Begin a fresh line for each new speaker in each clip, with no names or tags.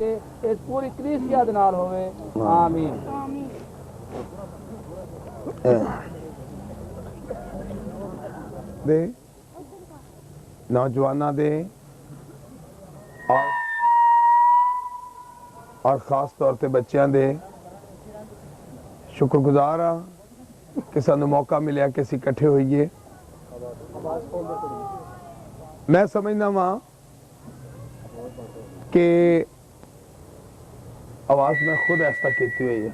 के इस पूरी कलीसिया दे नाल होवे आमीन।
दे नौजवानों दे और खास तौर पे बच्चों दे शुक्रगुजार हाँ कि सानू मौका मिले कि असीं इकट्ठे होइए। मैं समझना वा कि आवाज मैं खुद ऐसा की हुई है।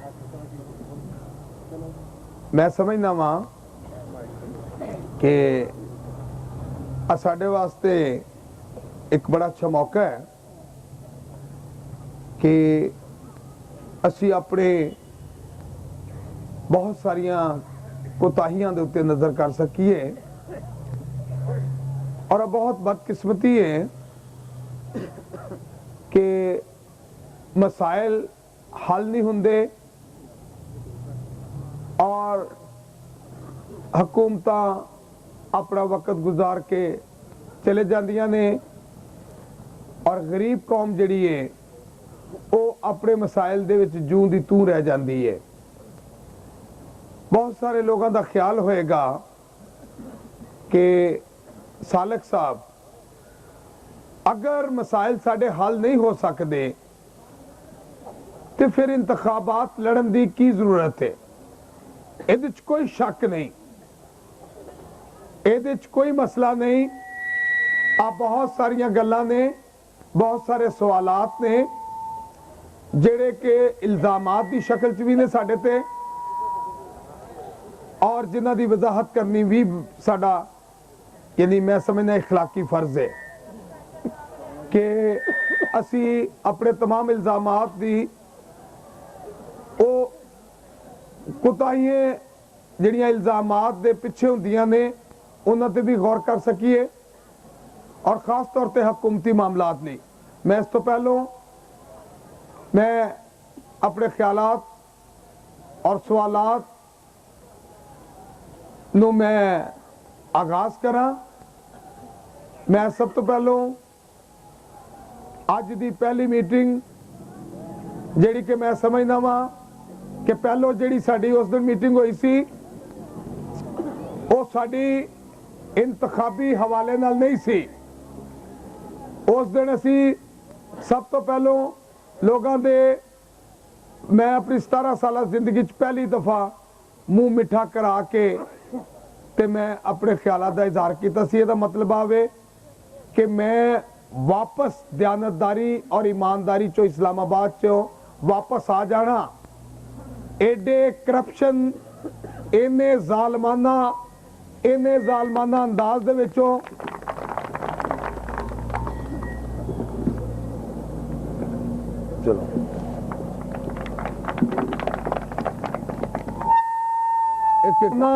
मैं समझना वा कि साडे वास्ते एक बड़ा अच्छा मौका है कि असी अपने बहुत सारिया कोताहियां दे उत्ते नजर कर सकीए और बहुत बदकिस्मती है कि मसाइल हल नहीं हुंदे और हुकूमतां अपना वक्त गुजार के चले जांदियां ने और गरीब कौम जिहड़ी है वो अपने मसाइल दे विच जूं दी तूं रह जाती है। बहुत सारे लोगों का ख्याल होएगा कि सालक साहब अगर मसाइल साडे हल नहीं हो सकते तो फिर इंतखाबात लड़न की की जरूरत है। ये कोई शक नहीं, ये कोई मसला नहीं। आप बहुत सारिया गल्लां ने, बहुत सारे सवालात ने जेड़े के इल्जामात की शक्ल च भी ने साडे ते और जिन्हां दी वजाहत करनी भी साडा यानी मैं समझना इखलाकी फर्ज है कि असी अपने तमाम इल्जामात दी ओ कोताहियां जिहड़ियां इल्जामात दे पिछे हुंदियां ने उन्हां ते भी गौर कर सकीए और खास तौर पे हुकूमती मामलात नहीं। मैं इस तो पहलों मैं अपने ख्यालात और सवालात नो मैं आगाज करा। मैं सब तो पहलों अज दी पहली मीटिंग जिहड़ी कि मैं समझना वा कि पहलों जिहड़ी साडी उस दिन मीटिंग हुई सी वो साडी इंतखाबी हवाले नाल नहीं सी। उस दिन असी सब तो पहलों लोगों दे मैं अपनी 17 साल जिंदगी पहली दफा मुंह मिठा करा के ते मैं अपने ख्यालात का इजहार किया सी। ਇਹਦਾ मतलब आवे कि मैं वापस दयानतदारी और ईमानदारी चो इस्लामाबाद चो वापस आ जाना। एडे करप्शन इन्ने जालमाना अंदाज दे विचों चलो इतना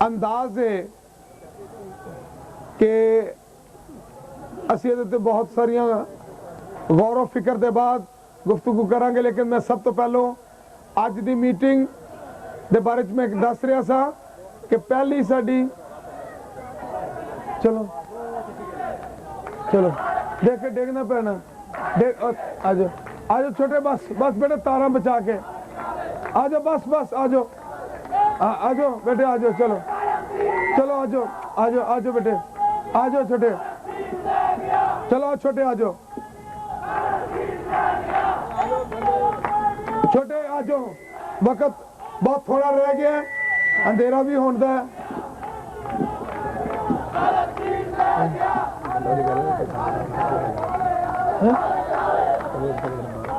अंदाज है कि असी बहुत सारिया गौर व फिक्र के बाद गुफ्तगू करांगे। लेकिन मैं सब तो पहलों अज की मीटिंग के बारे में मैं दस रहा सा कि पहली साडी चलो चलो देख के देखना पैना देख आज आज छोटे बस बस बेटे तारा बचा के आ जाओ बस बस आ जाओ आ जाओ बेटे आ जाओ चलो चलो आ जाओ आ जाओ आ जाओ बेटे आ जाओ छोटे चलो आ छोटे आ जाओ छोटे आ जाओ वक्त बहुत थोड़ा रह गया अंधेरा भी होता है।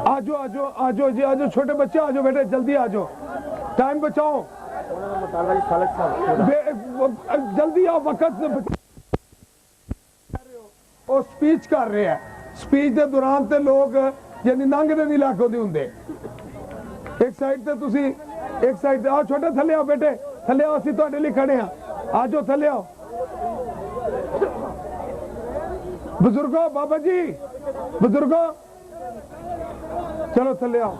आजो आजो आजो जी आजो छोटे बच्चे आजो बेटे जल्दी आजो टाइम बचाओ जल्दी आओ वक्त वो स्पीच कर रहे हैं। स्पीच के दौरान ते लोग यानी लंघते नहीं लाखों होंगे। एक साइड ते तुसी एक साइड आओ छोटे थले आओ बेटे थले आओ असीं तुहाडे लई खड़े हां आजो थले आओ बुजुर्गो बाबा जी बुजुर्गो चलो थले आओ।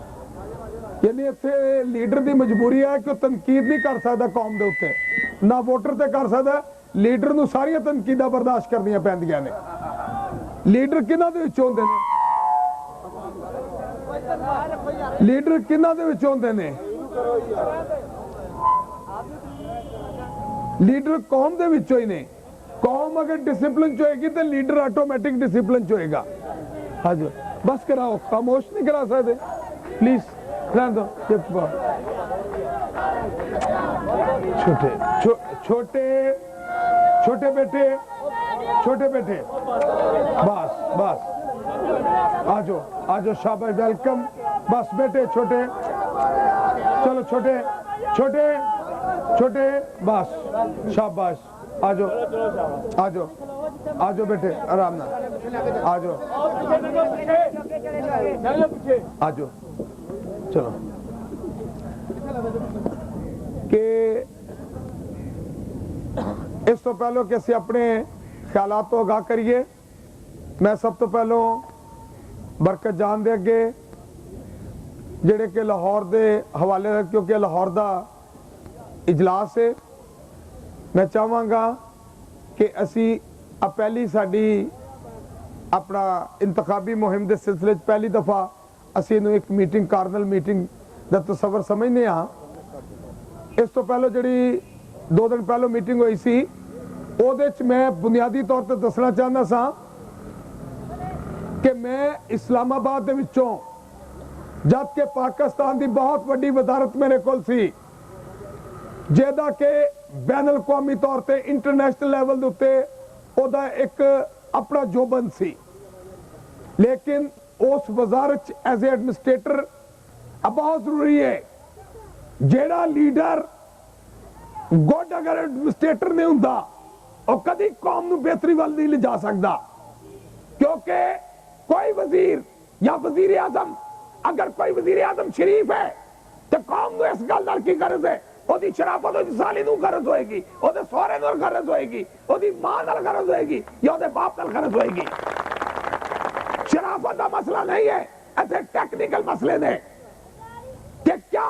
यानी इत्थे लीडर की मजबूरी है कि तनकीद नहीं कर सकता कौम के उत्ते ना वोटर ते कर सकता लीडर नूं सारियां तनकीदां बर्दाश्त करनियां पैंदियां ने। ਲੀਡਰ ਕਿਹਨਾਂ ਦੇ ਵਿੱਚ ਹੁੰਦੇ ਨੇ? ਲੀਡਰ ਕਿਹਨਾਂ ਦੇ ਵਿੱਚ ਹੁੰਦੇ ਨੇ? ਲੀਡਰ ਕੌਮ ਦੇ ਵਿੱਚੋਂ ਹੀ ਨੇ। कौम अगर डिसिप्लिन च होएगी तो लीडर ऑटोमेटिक डिसिप्लिन च होएगा। हाँ जी बस कराओ, खामोश नहीं करा सकते प्लीज, रहने दो। छोटे छोटे छोटे बेटे, छोटे बेटे बस बस आजो आजो, शाबाश, वेलकम। बस बेटे छोटे, चलो छोटे छोटे छोटे, बस शाबाश, आजो आजो आजो बेटे, आराम ना, आजो आजो। चलो कि इस तो पहले कि असी अपने ख्यालात तो आगाह करिए, मैं सब तो पहलों बरकत जान दे अगे जेड़े कि लाहौर दे हवाले, क्योंकि लाहौर दा इजलास है, मैं चाहांगा कि असी पहली साडी अपना इंतखाबी मुहिम के सिलसिले पहली दफा असी इनू एक मीटिंग, कार्नल मीटिंग का तस्वर समझने हाँ। इस तो पहले जिहड़ी 2 दिन पहले मीटिंग हुई सी, उहदे च मैं बुनियादी तौर पर दसना चाहता सा कि मैं इस्लामाबाद दे विचों, जब कि पाकिस्तान की बहुत वड्डी वजारत मेरे कोल सी, जेदा के बैनल कौमी तौर पर इंटरनेशनल लेवल के उत्ते ओदा एक अपना जोबन सी, लेकिन उस वजारत एज ए एडमिनिस्ट्रेटर बहुत जरूरी है जेड़ा लीडर गुड अगर एडमिनिस्ट्रेटर नहीं हुंदा और कभी कौम नूं बेहतरी वाल नहीं ले जा सकता, क्योंकि कोई वजीर या वजीर आजम, अगर कोई वजीर आजम शरीफ है तो कौम नूं इस गल नाल की गरज है, ओदी शराफत ओदी साली नूं गरज होएगी, ओदे सहुरे नूं गरज होएगी, ओदी मां नाल गरज होएगी या ओदे बाप नाल गरज होएगी। शराफत दा मसला नहीं है, ऐसे टेक्निकल मसले ने कि क्या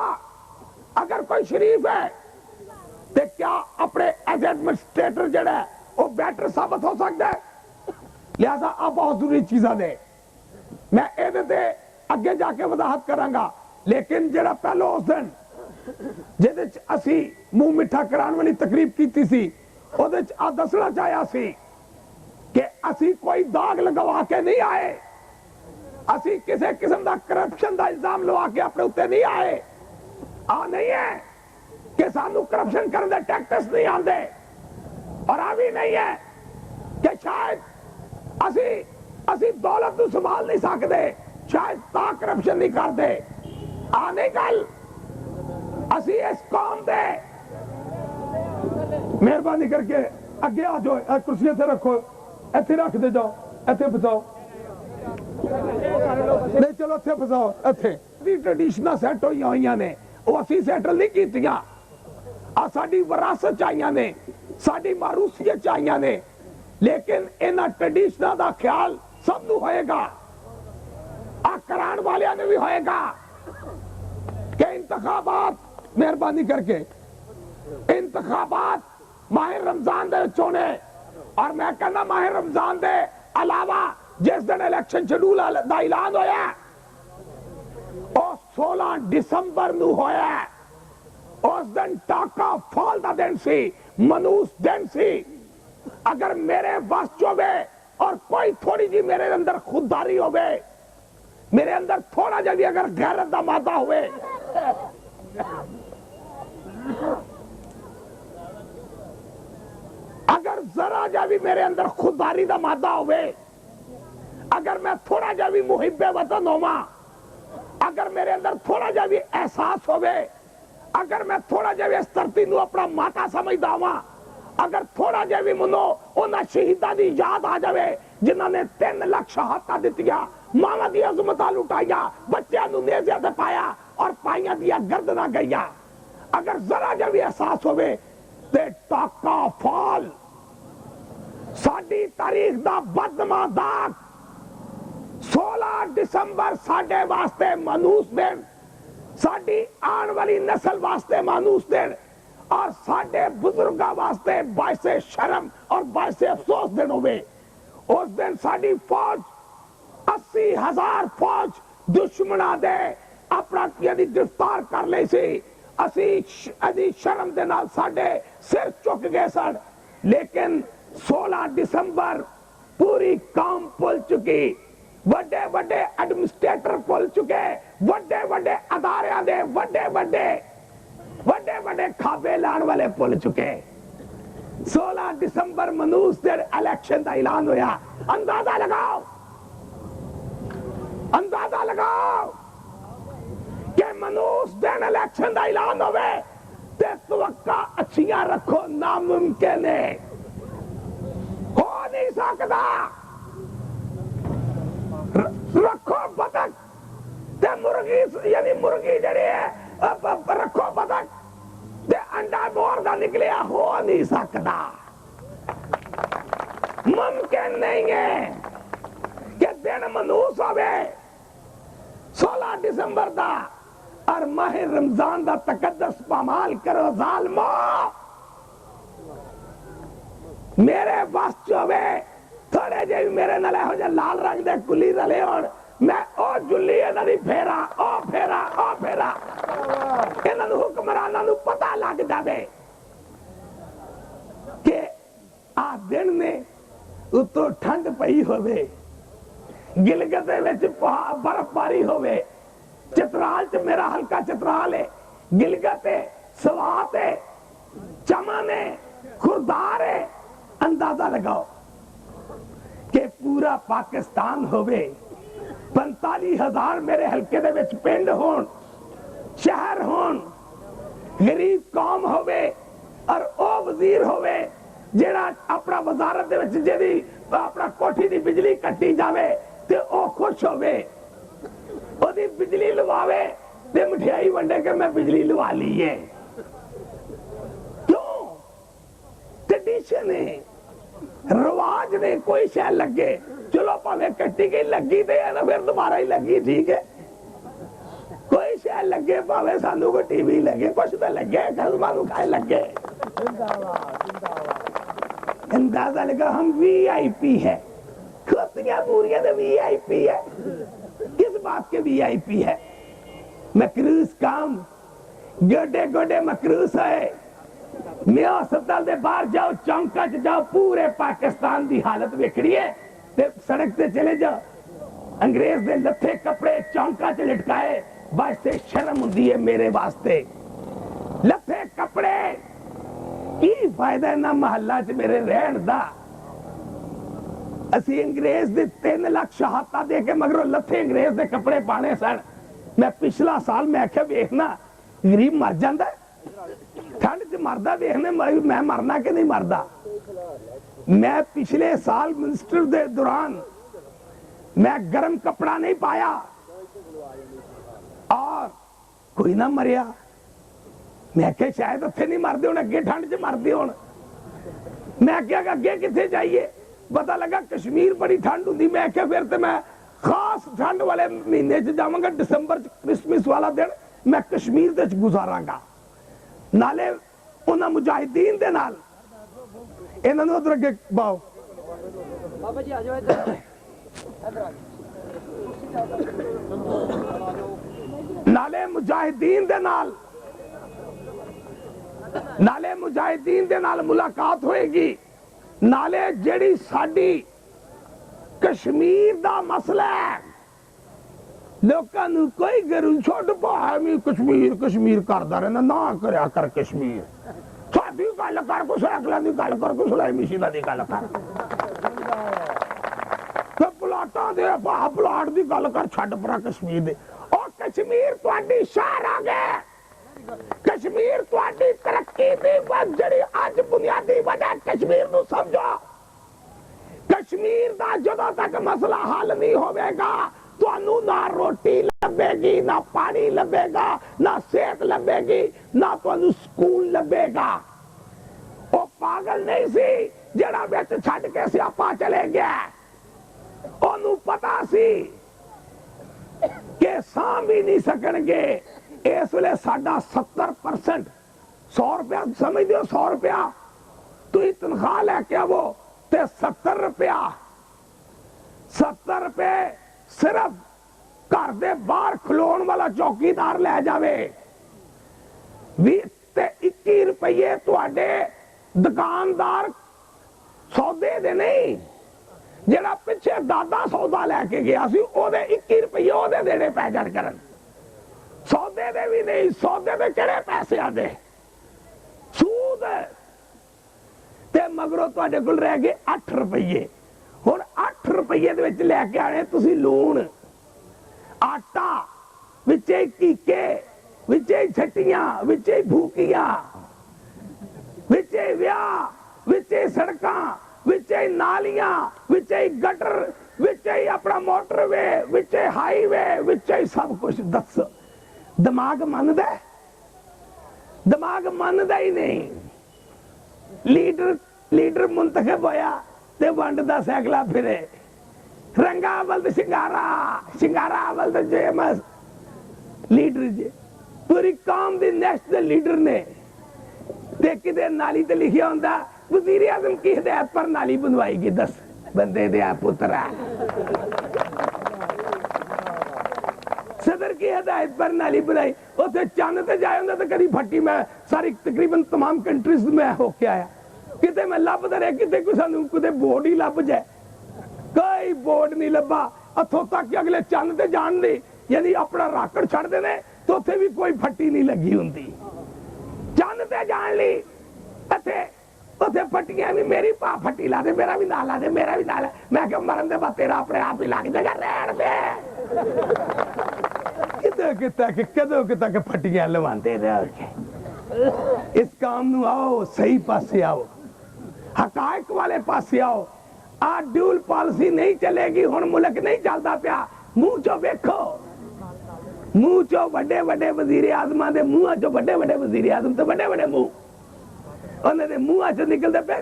अगर कोई शरीफ है तो क्या अपने एज एडमिनिस्ट्रेटर जेड़ा है वो बेटर साबित हो सकता है। लिहाजा आ बहुत जरूरी चीज़ां ने, मैं इहदे ते अगे जाके वजाहत करांगा, लेकिन जेड़ा पहलो उस दिन जिहदे च असी मुंह मिठा कराने वाली तकरीब की सी, उहदे च आ दसना चाहया सी कि असी कोई दाग लगवा के नहीं आए, असी किसी किस्म का करप्शन का इल्जाम लवा के अपने उत्ते नहीं आए। आ नहीं है कि सानू करप्शन करने के टैक्टिक्स नहीं आते, और आ भी नहीं है कि शायद असी दौलत को संभाल नहीं सकते, शायद ता करप्शन नहीं करते। आ नहीं गल, असी इस कौम दे, मेहरबानी करके अगे आ जाओ, कुर्सियां से रखो, इथे रख दे जाओ, इथे फसाओ, नहीं चलो इथे फसाओ, इथे ट्रेडिशनल सैट हुई ने, वो असी सैटल नहीं कीतियां, आ साडी विरासत आईयां ने, साडी मारूसियत आईयां ने, लेकिन इन्हां ट्रेडिशनल दा ख्याल सब नूं होएगा, आ कराण वालियां ने भी होएगा कि इंतखाबात, मेहरबानी करके इंतखाबात माह रमजान दे विच होने, और मैं कहना माह रमजान दे अलावा जिस दिन इलेक्शन शेड्यूल दा ऐलान होया और 16 दिसंबर नूं होया, उस दिन टाका फॉल दा दिन सी, मनूस दिन सी। अगर मेरे बस होवे और कोई थोड़ी जी मेरे अंदर खुददारी होवे, मेरे अंदर थोड़ा जा भी अगर गैरत दा मादा होवे, अगर जरा जा भी मेरे अंदर खुददारी दा मादा होवे, अगर मैं थोड़ा जा भी मुहिब्बे वतन होवा, अगर मेरे अंदर थोड़ा जा भी एहसास होवे, अगर मैं थोड़ा जा भी इस धरती नूं अपना माता समझदा होवा, अगर थोड़ा जा भी मनो उन्हां शहीदां दी याद आ जावे जिन्हां ने 3 लाख शहादतां दित्तियां, मावां दी अज़मतां लुटाइयां, बच्चियां नूं नेज़े ते पाया और पाइयां दियां गर्दनां गईयां, अगर जरा जा भी एहसास होवे ते टाका फॉल साडी तारीख दा बदमा दाग 16 दिसंबर साडे वास्ते मानूस दिन, साडी आने वाली नस्ल वास्ते मानूस दिन, और साडे बुजुर्गां वास्ते बाइसे शर्म और बाइसे अफसोस दिन होवे। उस दिन साडी फौज 80,000 फौज दुश्मना दे अपराधियों की गिरफ्तार कर ली सी। असी शर्म दे नाल साडे सिर चुक गए सन, लेकिन 16 दिसंबर पूरी कौम भुल चुकी, वड्डे वड्डे एडमिनिस्ट्रेटर भुल चुके, वड्डे वड्डे अदारियां दे वड्डे वड्डे खाबे लाने वाले भुल चुके। 16 दिसंबर मनूस दे इलेक्शन का ऐलान होया। अंदाजा लगाओ कि मनूस दिन इलेक्शन का ऐलान होवे ते तवक्का अच्छियां रखो, नामुमकिन है, हो नहीं सकता। रखो बतख ते मुर्गी, यानी मुर्गी जड़ी है, रखो बतख ते अंडा मोर का निकलिया, हो नहीं सकता, मुमकिन नहीं है कि दिन मनूस होवे 16 दिसंबर का और माह रमजान का तकद्दस पामाल करो जालमो। मेरे बस चोवे थोड़े जे मेरे नाल हो जा लाल रंग दे कुली रले और मैं ओ जुल्ली इन्हां दी फेरा ओ फेरा ओ फेरा, इन्हां नूं हुक्मरानां नूं पता लग जावे कि आ दिन ने उतो ठंड पई होवे, गिलगित दे विच बर्फबारी होवे, चित्राल च मेरा हल्का चित्राल है, गिलगित है, स्वात है, चमन है, खुरदार है। अंदाजा लगाओ कि पूरा पाकिस्तान होवे, 45,000 मेरे हल्के दे विच पिंड होण, शहर होण, गरीब कौम होवे और ओ वजीर होवे जेड़ा अपना वजारत दे विच जेदी अपना कोठी दी बिजली कट्टी जावे ते ओ खुश होवे, ओदी बिजली लवावे ते मिठाई वंडे के मैं बिजली लवा ली है। क्यों? ट्रेडिशन है, रिवाज ने, कोई शह लगे चलो भावे कट्टी गई लगी ते ना फिर दोबारा ही लगी, ठीक है, कोई शह लगे भावे सानू को टीवी लगे, कुछ तो लगे, खसमा नूं खाए लगे। अंदाजा लगा हम VIP है, खोतियां पूरियां तो VIP है। किस बात के VIP है? मकरूस काम, गोडे गोडे मकरूस है। मैं अस्पताल दे बाहर जाओ, चौंका च जाओ, पूरे पाकिस्तान की हालत वेखड़ी है, ते सड़क से चले जाओ, अंग्रेज दे लथे कपड़े चौंका च लटकाए, वास्ते शर्म हुंदी है मेरे वास्ते। लथे कपड़े की फायदा ना महल्ला च मेरे रहन दा। असी अंग्रेज दे 3 लाख शहादता दे के मगरों लथे अंग्रेज दे कपड़े पाने सन। मैं पिछला साल मैं आख्या वेखना गरीब मर जांदा, ठंड च मरदा, वेखने मैं मरना कि नहीं मरदा। मैं पिछले साल मिनिस्टर दे दौरान मैं गर्म कपड़ा नहीं पाया और कोई ना मरिया। मैं क्या शायद उत्थे नहीं मरदे होण, अगे ठंड च मरदे होण। मैं क्या अगे किथे जाइए, पता लगा कश्मीर बड़ी ठंड हुंदी। मैं क्या फिर ते मैं खास ठंड वाले महीने च जावांगा, दिसंबर च क्रिसमस वाला दिन मैं कश्मीर दे च गुजारांगा, नाले उन्हां मुजाहिदीन दे नाल। इन्हां नूं उधर अगे बाओ
बाबा जी आ जाओ इधर।
नाले मुजाहिदीन दे नाल मुलाकात होएगी, नाले जेड़ी साडी कश्मीर दा मसला है, लोकां नूं कोई गरू छोड़ पावी कश्मीर कश्मीर करदा रहना, ना करया कर कश्मीर, साडी गल कर, कुछ अगला दी गल कर, कुछ मिशीदा दी गल कर, प्लाटां दे प्लाट दी गल कर, छड्ड परा कश्मीर दे। ओ कश्मीर तुहाडी शान आ गए, कश्मीर तुहाडी तरक्की दी जड़ी अज बुनियादी वजह कश्मीर नूं समझो। कश्मीर दा जदों तक मसला हल नहीं होवेगा, तुहानू ना रोटी लभेगी, ना पानी लभेगा, ना सेहत लभेगी, ना तुहानू स्कूल लभेगा। ओ पागल नहीं सी जेड़ा विच छड्ड के सियापा चले गया, ओनू पता सी कि सां भी नहीं सकणगे। इस वेले साडा 70% 100 रुपया समझ दो, 100 रुपया तुम तनख्वाह लैके आवो ते 70 रुपया 70 रुपए सिर्फ घर दे बाहर खलोण वाला चौकीदार लै जावे। 20 ते 21 रुपये तुहाडे दुकानदार सौदे दे नहीं, जेड़ा पिछे दादा सौदा लैके गया सी ओदे 21 रुपये ओदे देने पै जाण करन। सौदे दे भी नहीं, सौदे दे किहड़े पैसे आदे सूद ते मगरों तुहाडे कोल रह गए 8 रुपये। हुण 8 रुपये दे विच लैके आने तुसीं लूण, आटा, विचे कीके, विचे छट्टियां, विचे भूकियां, विचे विआह, विचे सड़कां, विचे नालियां, विचे गटर, विचे अपना मोटरवे, विचे हाईवे, विचे सब कुछ। दस दिमाग मनदा है? दिमाग मनदा ही नहीं। लीडर मुंतखब होया ते वंडदा सैकला फिरे, रंगा अवल ते शिंगारा अवल ते जेमस। लीडर जे पूरी कौम दी नेक्स्ट दे लीडर ने ते किते नाली ते लिखिया हुंदा वज़ीर आज़म की हिदायत पर नाली बनवाई गई। दस बंदे दे पुत्रा, सदर की हिदायत पर नाली बनाई। उसे चंद ते जाए हुंदा ते कदी फट्टी। मैं सारी तकरीबन तमाम कंट्रीज में होके आया, किते मैं लभदा रहा किते कोई सानू किते बोर्ड ही लभ जाए, कोई बोर्ड नहीं लभा। इत्थों तक कि अगले चंद ते जाण दी यानी अपना राकड़ छड़ देने तो उत्थे भी कोई फट्टी नहीं लगी हुंदी। चंद ते जाण लई इत्थे उत्थे फट्टियां भी, मेरी भा फट्टी ला दे, मेरा भी नाल ला दे, मेरा भी नाल। मैं क्या मरन दे बाद तेरा अपने आप ही लग जाएगा, रहण दे। कदों किता के फट्टियां लवांदे रह के। इस काम नू आओ, सही पासे आओ, हकायक वाले पासे आओ। आ ड्यूल पॉलिसी नहीं चलेगी। हुण मुल्क नहीं चलदा पिया। मुंह चो वेखो, मुंह चो वड्डे वड्डे वजीर आजमा दे मुंह चो वड्डे वड्डे वजीर आजम ते वड्डे वड्डे मुंह उन्हां दे मुंह चो निकलदे पे।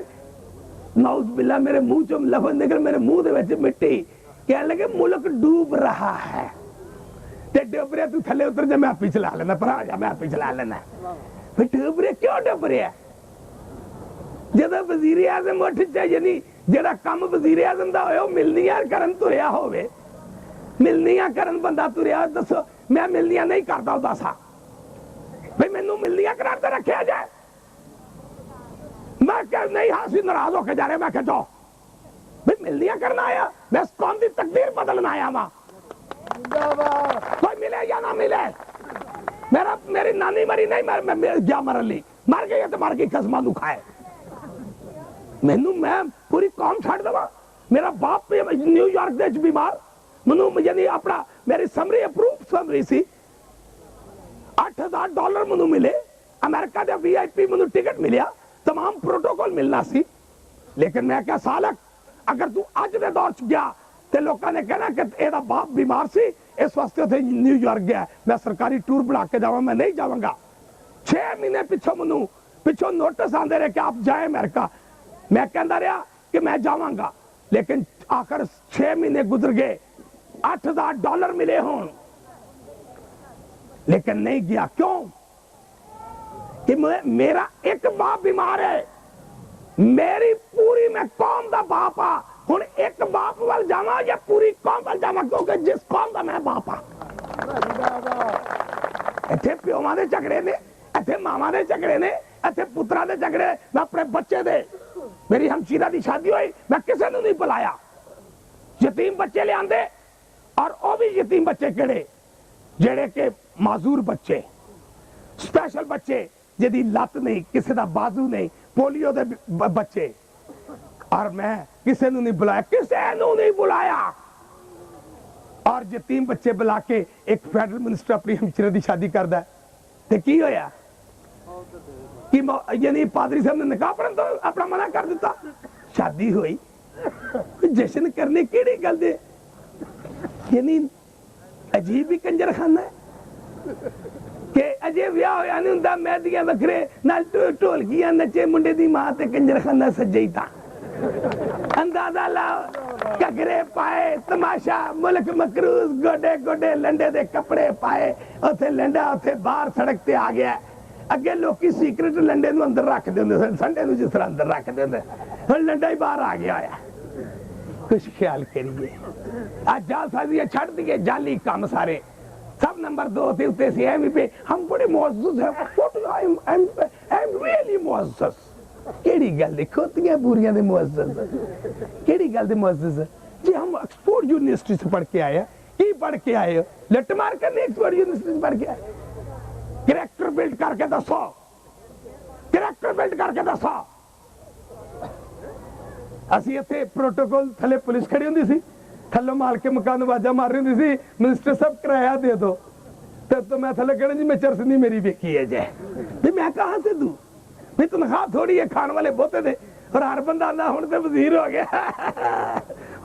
नौज बिल्ला मेरे मुंह चो लफज निकल, मेरे मुंह दे विच मिट्टी। कहने लगे मुल्क डूब रहा है ते डुबरे तू थले उतर जा, मैं आपी चला लेना, पर आ जा मैं आपी चला लेना। फिर डुबरे क्यों डुब रहा? जदों वजीर आजम उठ जाए यानी जेड़ा काम वजीर आजम दा होए मिलनियां करन तुरिया होवे, मिलनियां करन बंदा तुरिया। दसो मैं मिलनियां नहीं करदा हुंदा सा, भाई मैनू मिलनियां करार ते रखिया जाए। मैं कह नहीं, हाँ सी नाराज होके जा रहे। मैं कह जाओ भाई मिलनियां करना आया, मैं इस कौम की तकदीर बदलना आया वहां। कोई मिले या ना मिले, मेरी नानी मरी नहीं, मैं गया मरन ली, मर गई तो मर गई, खसमा नू खाए। मैनू मैं पूरी कौम छड़ देवा। मेरा बाप न्यूयॉर्क दे बीमार, मैनू यानी अपना मेरी समरी अप्रूव समरी सी। $8,000 मैनू मिले, अमेरिका दे VIP मैनू टिकट मिलिया, तमाम प्रोटोकॉल मिलना सी। लेकिन मैं क्या सालक, अगर तू अज दे दौर च गया तो लोगों ने कहना कि एदा बाप बीमार सी, इस वास्ते उथे न्यूयॉर्क गया, मैं सरकारी टूर बना के जावा, मैं नहीं जावांगा। 6 महीने पिछों नोटिस आंदे रहे कि आप जाए अमेरिका। मैं कहता रहा कि मैं जावांगा, लेकिन आखिर 6 महीने गुजर गए, $8,000 मिले हों, लेकिन नहीं गया। क्यों? कि मेरा एक बाप बीमार है, मेरी पूरी मैं कौम दा बाप आ। हुण एक बाप वाल जावा या पूरी कौम वाल जावा, क्योंकि जिस कौम दा मैं बाप आ। इत्थे प्योवां दे झगड़े ने, इत्थे मावां दे झगड़े ने, इत्थे पुत्रा दे झगड़े। मैं अपने बच्चे दे, मेरी हमशीरा दी शादी हुई, मैं किसी नूं नहीं बुलाया। यतीम बच्चे ले आंदे, और वो भी यतीम बच्चे केड़े जेड़े के माजूर बच्चे, स्पेशल बच्चे जिहदी लत नहीं, किसी दा बाजू नहीं, पोलियो दे बच्चे। और मैं किसी नूं नहीं बुलाया, किसी नूं नहीं बुलाया। और यतीम बच्चे बुला के एक फेडरल मिनिस्टर अपनी हमशीरा दी शादी करदा है, ते की होया कि यानी पादरी साहब ने निकाह पढ़न तो अपना मना कर दिता। शादी हुई, जश्न करने केड़ी गल दे, यानी अजीब ही कंजर खाना है कि अजे विआह होया नहीं हुंदा, मेहदियां वखरे नाल ढोलकियां नचे, मुंडे दी मां ते कंजर खाना सज्जे ही था। अंदाजा लाओ, घगरे पाए, तमाशा, मुल्क मकरूज, गोडे गोडे लंडे दे कपड़े पाए, उथे लंडा उथे बाहर सड़क ते आ गया। अगे लोकी सीक्रेट लंडे अंदर रखते होंगे, संडे जिस तरह अंदर रखते होंगे, हम लंडा ही बाहर आ गया है। कुछ ख्याल करिए आज जालसाजी छड़ दिए जाली काम सारे सब नंबर 2 से उत्ते से एम पे हम बड़े मुअज़्ज़ज़ हैं आई एम रियली मुअज़्ज़ज़ केड़ी गल दे खोतियां पूरियां दे मुअज़्ज़ज़ केड़ी गल दे मुअज़्ज़ज़ जी हम ऑक्सफोर्ड यूनिवर्सिटी से पढ़ के आए की पढ़ के आए लट मार करने ऑक्सफोर्ड यूनिवर्सिटी से पढ़ के आए कैरेक्टर बिल्ड करके दसो कैरेक्टर बिल्ड करके दसो ਅਸੀਂ ਇੱਥੇ प्रोटोकॉल थले पुलिस खड़ी ਹੁੰਦੀ ਸੀ थल्लो माल के मकान आवाजा मार रही ਹੁੰਦੀ ਸੀ मिनिस्टर साहब किराया दे दो तो मैं थले कहना जी मैं चरस नहीं मेरी बेकी है जय भी मैं कहां से दूं मैं तनख्वाह थोड़ी है खाने वाले बहुते दे और हर बंदा आंदा हुण ते वजीर हो गया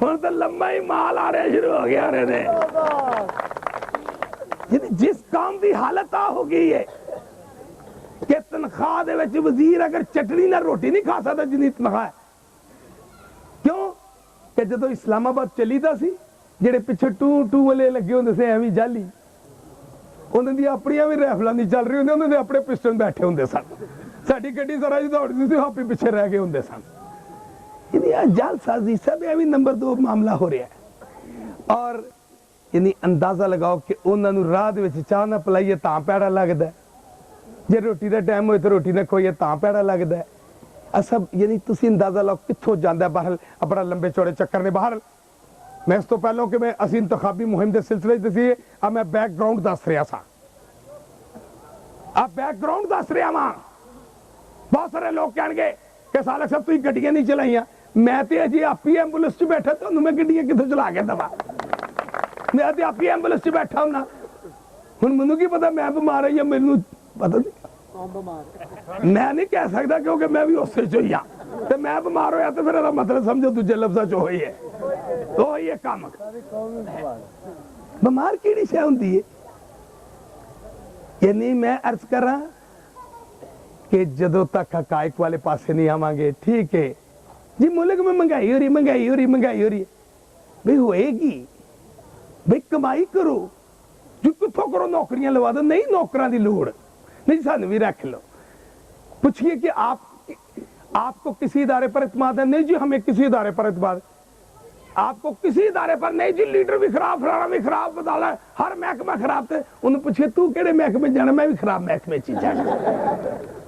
हुण तो लम्मा ही माल आ रहा शुरू हो गया ने जिस काम की हालत आ हो गई है कि तनख्वाह दे विच वजीर अगर चटनी ना रोटी नहीं खा सकता जिन्नी तनख्वाह है क्यों कि जो इस्लामाबाद चलीदा सी जेड़े पिछे टू टू वाले लगे होंदे से एवं जाली उन्हां दी अपनियां भी राइफलां नहीं चल रही होंदी उन्हां दे अपने पिस्टन बैठे होंदे सन साडी गड्डी सारा जी दौड़दी सी हापी पिछे रह गए होंदे सन ये जालसाजी सब एवं नंबर 2 मामला हो रहा है और यानी अंदाजा लगाओ कि उन्हां नूं राह दे विच चाह ना पिलाइए तां पैड़ा लगदा है जे रोटी दा टाइम होए तो रोटी ना खोइए तां पैड़ा लगदा है सब यानी तुसी अंदाजा लो कित्थों जांदा बाहर अपना लंबे चौड़े चक्कर ने बाहर मैं इस तो पहलों कि मैं असी इंतखाबी मुहिम के सिलसिले दसी अब मैं बैकग्राउंड दस रहा सा अब बैकग्राउंड दस रहा वा बहुत सारे लोग कहेंगे कि सालक साहब तुम गड्डियां नहीं चलाइया मैं तो अजी आप ही एंबुलेंस च बैठा तो मैं गड्डियां कितों चला के दवा मैं तो आप ही एंबुलेंस च बैठा हूं हुण मैनूं की पता मैं बीमार है या मैनूं पता नहीं मैं नहीं कह सकता क्योंकि मैं भी उससे चो ही हाँ तो मैं बीमार होया तो फिर मतलब समझो दूजे लफ्जा चो ही है तो ये काम बीमार किहड़ी शै हुंदी है यानी मैं अर्ज करा कि जदों तक हकायक वाले पासे नहीं आवांगे ठीक है जी मुल्क में महंगाई हो रही महंगाई हो रही महंगाई हो रही भाई होएगी भाई कमाई करो जो कितों करो नौकरियां लवा दो नहीं नौकरां दी लोड़ नहीं सानू भी रख लो पूछिए कि आपको किसी इदारे पर इत्मीनान है नहीं जी हमें किसी इदारे पर इत्मीनान आपको किसी इदारे पर नहीं जी लीडर भी खराब फलाना भी खराब बदला हर महकमा खराब थे उन्हें पूछिए तू केड़े महकमे जाना मैं भी खराब महकमे च जाना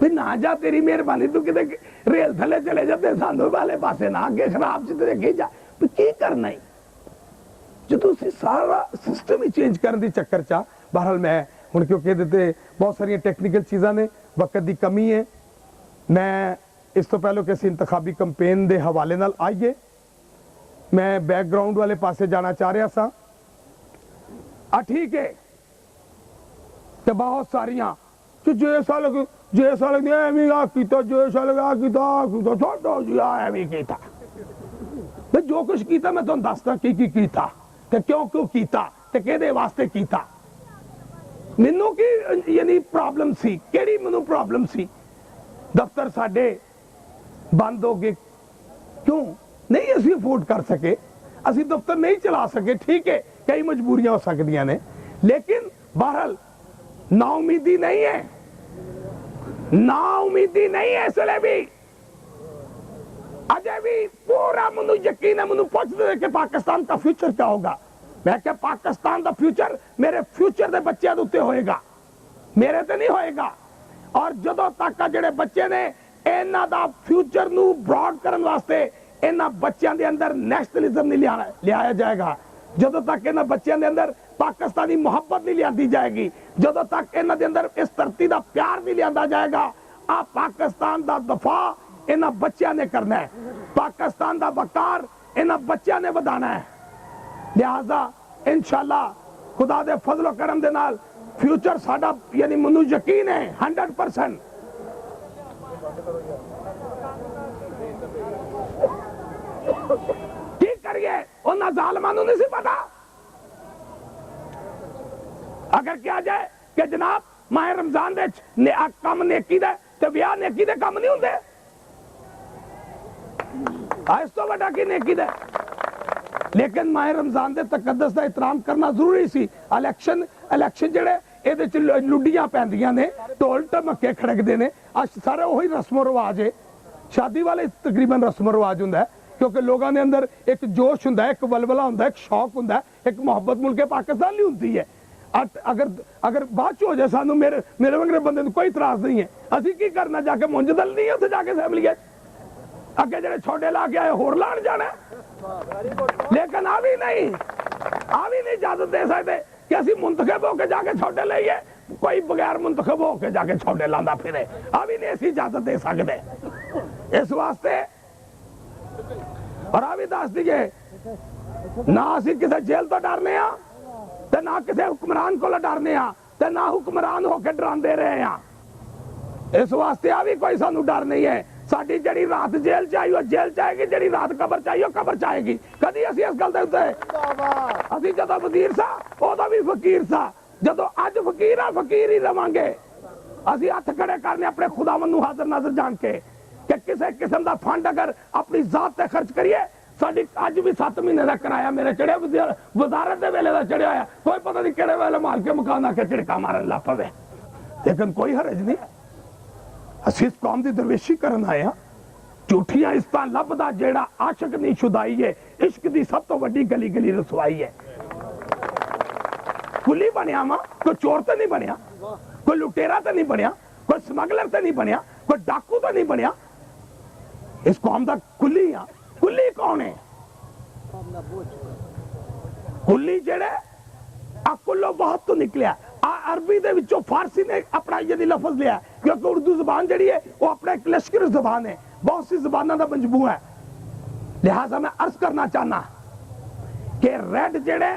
फिर ना जा तेरी मेहरबानी तू किते रेल थले चले जाते सानू वाले पासे ना आगे खराब च ते जा की करना ही जो तुसी सारा सिस्टम ही चेंज करने दी चक्कर चा बहरहाल मैं हुण क्योंकि बहुत सारिया टैक्नीकल चीज़ां ने वक्त की कमी है मैं इस तो पहले कि इंतखाबी कंपेन के हवाले नाल आइए मैं बैकग्राउंड वाले पासे जाना चाह रहा सा ठीक है तो बहुत सारिया जो साल एवं आ किया जो साल आ किया छोटो जी एवं किया जो कुछ किया मैं तुहानूं दसदा की किया ते क्यों क्यों किया ते किहदे वास्ते किया मैनू की यानी प्रॉब्लम सी केड़ी मैनू प्रॉब्लम सी दफ्तर साडे बंद हो गए क्यों नहीं असी अफोर्ड कर सके असी दफ्तर नहीं चला सके ठीक है कई मजबूरियां हो सकदियां ने लेकिन बहरहाल नाउमीदी नहीं है नाउमीदी नहीं है इसलिए भी अजय भी पूरा मैनू यकीन है मैनू पूछते कि पाकिस्तान का फ्यूचर क्या होगा मैं क्या पाकिस्तान का फ्यूचर मेरे फ्यूचर के बच्चों के उत्ते होएगा मेरे ते नहीं होएगा और जदों तक जिहड़े बच्चे ने इन्हां दा फ्यूचर नू ब्रॉड करन वास्ते इन्हां बच्चों के अंदर नेशनलिज्म नहीं लियाया जाएगा जदों तक इन्हां बच्चों के अंदर पाकिस्तानी मुहब्बत नहीं लियाती जाएगी जदों तक इन्हां दे अंदर इस धरती का प्यार नहीं लिया जाएगा आ पाकिस्तान का दफा इन्हां बच्चों ने करना है पाकिस्तान का वकार इन्हां बच्चों ने वधाना है लिहाजा इंशाअल्लाह खुदा दे फजलो करम दे नाल फ्यूचर साडा यानी मैनू यकीन है 100% की करिए उन्हां जालिमां नूं नहीं सी पता अगर क्या जाए कि जनाब माह रमजान दे कम नेकी दे ते ब्याह नेकी दे कम नहीं हुंदे इस तो वड्डा की नेकी दे लेकिन माह रमजान के तकद्दस का एहतराम करना जरूरी सी इलेक्शन जेड़े ਇਹਦੇ ਚ ਲੁੱਡੀਆਂ ਪੈਂਦੀਆਂ ਨੇ ਢੋਲ ਢਮੱਕੇ ਖੜਕਦੇ ਨੇ ਆ ਸਾਰੇ ਉਹੀ ਰਸਮੋ ਰਿਵਾਜ ਹੈ शादी वाले तकरीबन रस्म रिवाज होंगे क्योंकि लोगों के अंदर एक जोश हुंदा है, एक वलवला हुंदा है, एक शौक हुंदा है, एक मोहब्बत मुल्के पाकिस्तान ली हुंदी है। अगर अगर बाद च हो जाए सानू मेरे वंगरे बंदे कोई इतराज नहीं है, असी की करना जाके मुंजदल नहीं है उत्थे जाके असेंबली अगे जेडे छोटे ला के आए होर लाण जाना, लेकिन आ भी नहीं इजाजत दे सकते कि असी मुंतखब होके जाके छोटे लाइए, कोई बगैर मुंतखब होके जाके छोटे लांदा फिरे, आ भी नहीं असी इजाजत दे सकते। इस वास्ते और आ भी दस दीजिए ना असी किसी जेल तो डरने आ ते ना किसी हुक्मरान को डरने आ ते ना हुक्मरान होके डरांदे रहे आ। इस वास्ते आ भी कोई सानू डर नहीं है। साडी जड़ी रात जेल च आई वो जेल च आएगी, जड़ी रात कबर च आई वो कबर च आएगी। कदी असी इस गल दे उत्ते असी जदों वजीर सा उदों भी फकीर सा, जदों अज फकीर आ फकीर ही रवांगे। असी हथ खड़े करने अपने खुदावंद नूं हाज़र नाज़र जान के कि किसी किस्म का फंड अगर अपनी जात ते खर्च करिए, साडी अज भी 7 महीने का किराया मेरे चढ़िया वजारत के वेले का चढ़िया है, कोई पता नहीं किहड़े वेले माल के मकान आके झिड़का मारन लग पवे, लेकिन कोई हरज नहीं। असी इस कौम की दरवेशी करन आए हैं। झूठियां इस्तां लभदा जेड़ा आशिक नहीं शुदाई है, इश्क की सब तो वड्डी गली गली रसवाई है। कुली बनया वा, कोई चोर तो नहीं बनया, कोई लुटेरा तो नहीं बनया, कोई स्मगलर तो नहीं बनया, कोई डाकू तो नहीं बनया। इस कौम का कुली आ। कुली कौन है? कुली जेड़े कुल्लो बहुत तो निकलिया अरबी दे विचों फारसी ने अपना यदि लफज लिया, क्योंकि उर्दू जबान जड़ी है वो अपना एक लश्कर जबान है, बहुत सी जबानों का मजमू है। लिहाजा मैं अर्ज करना चाहना कि रेड जेड़े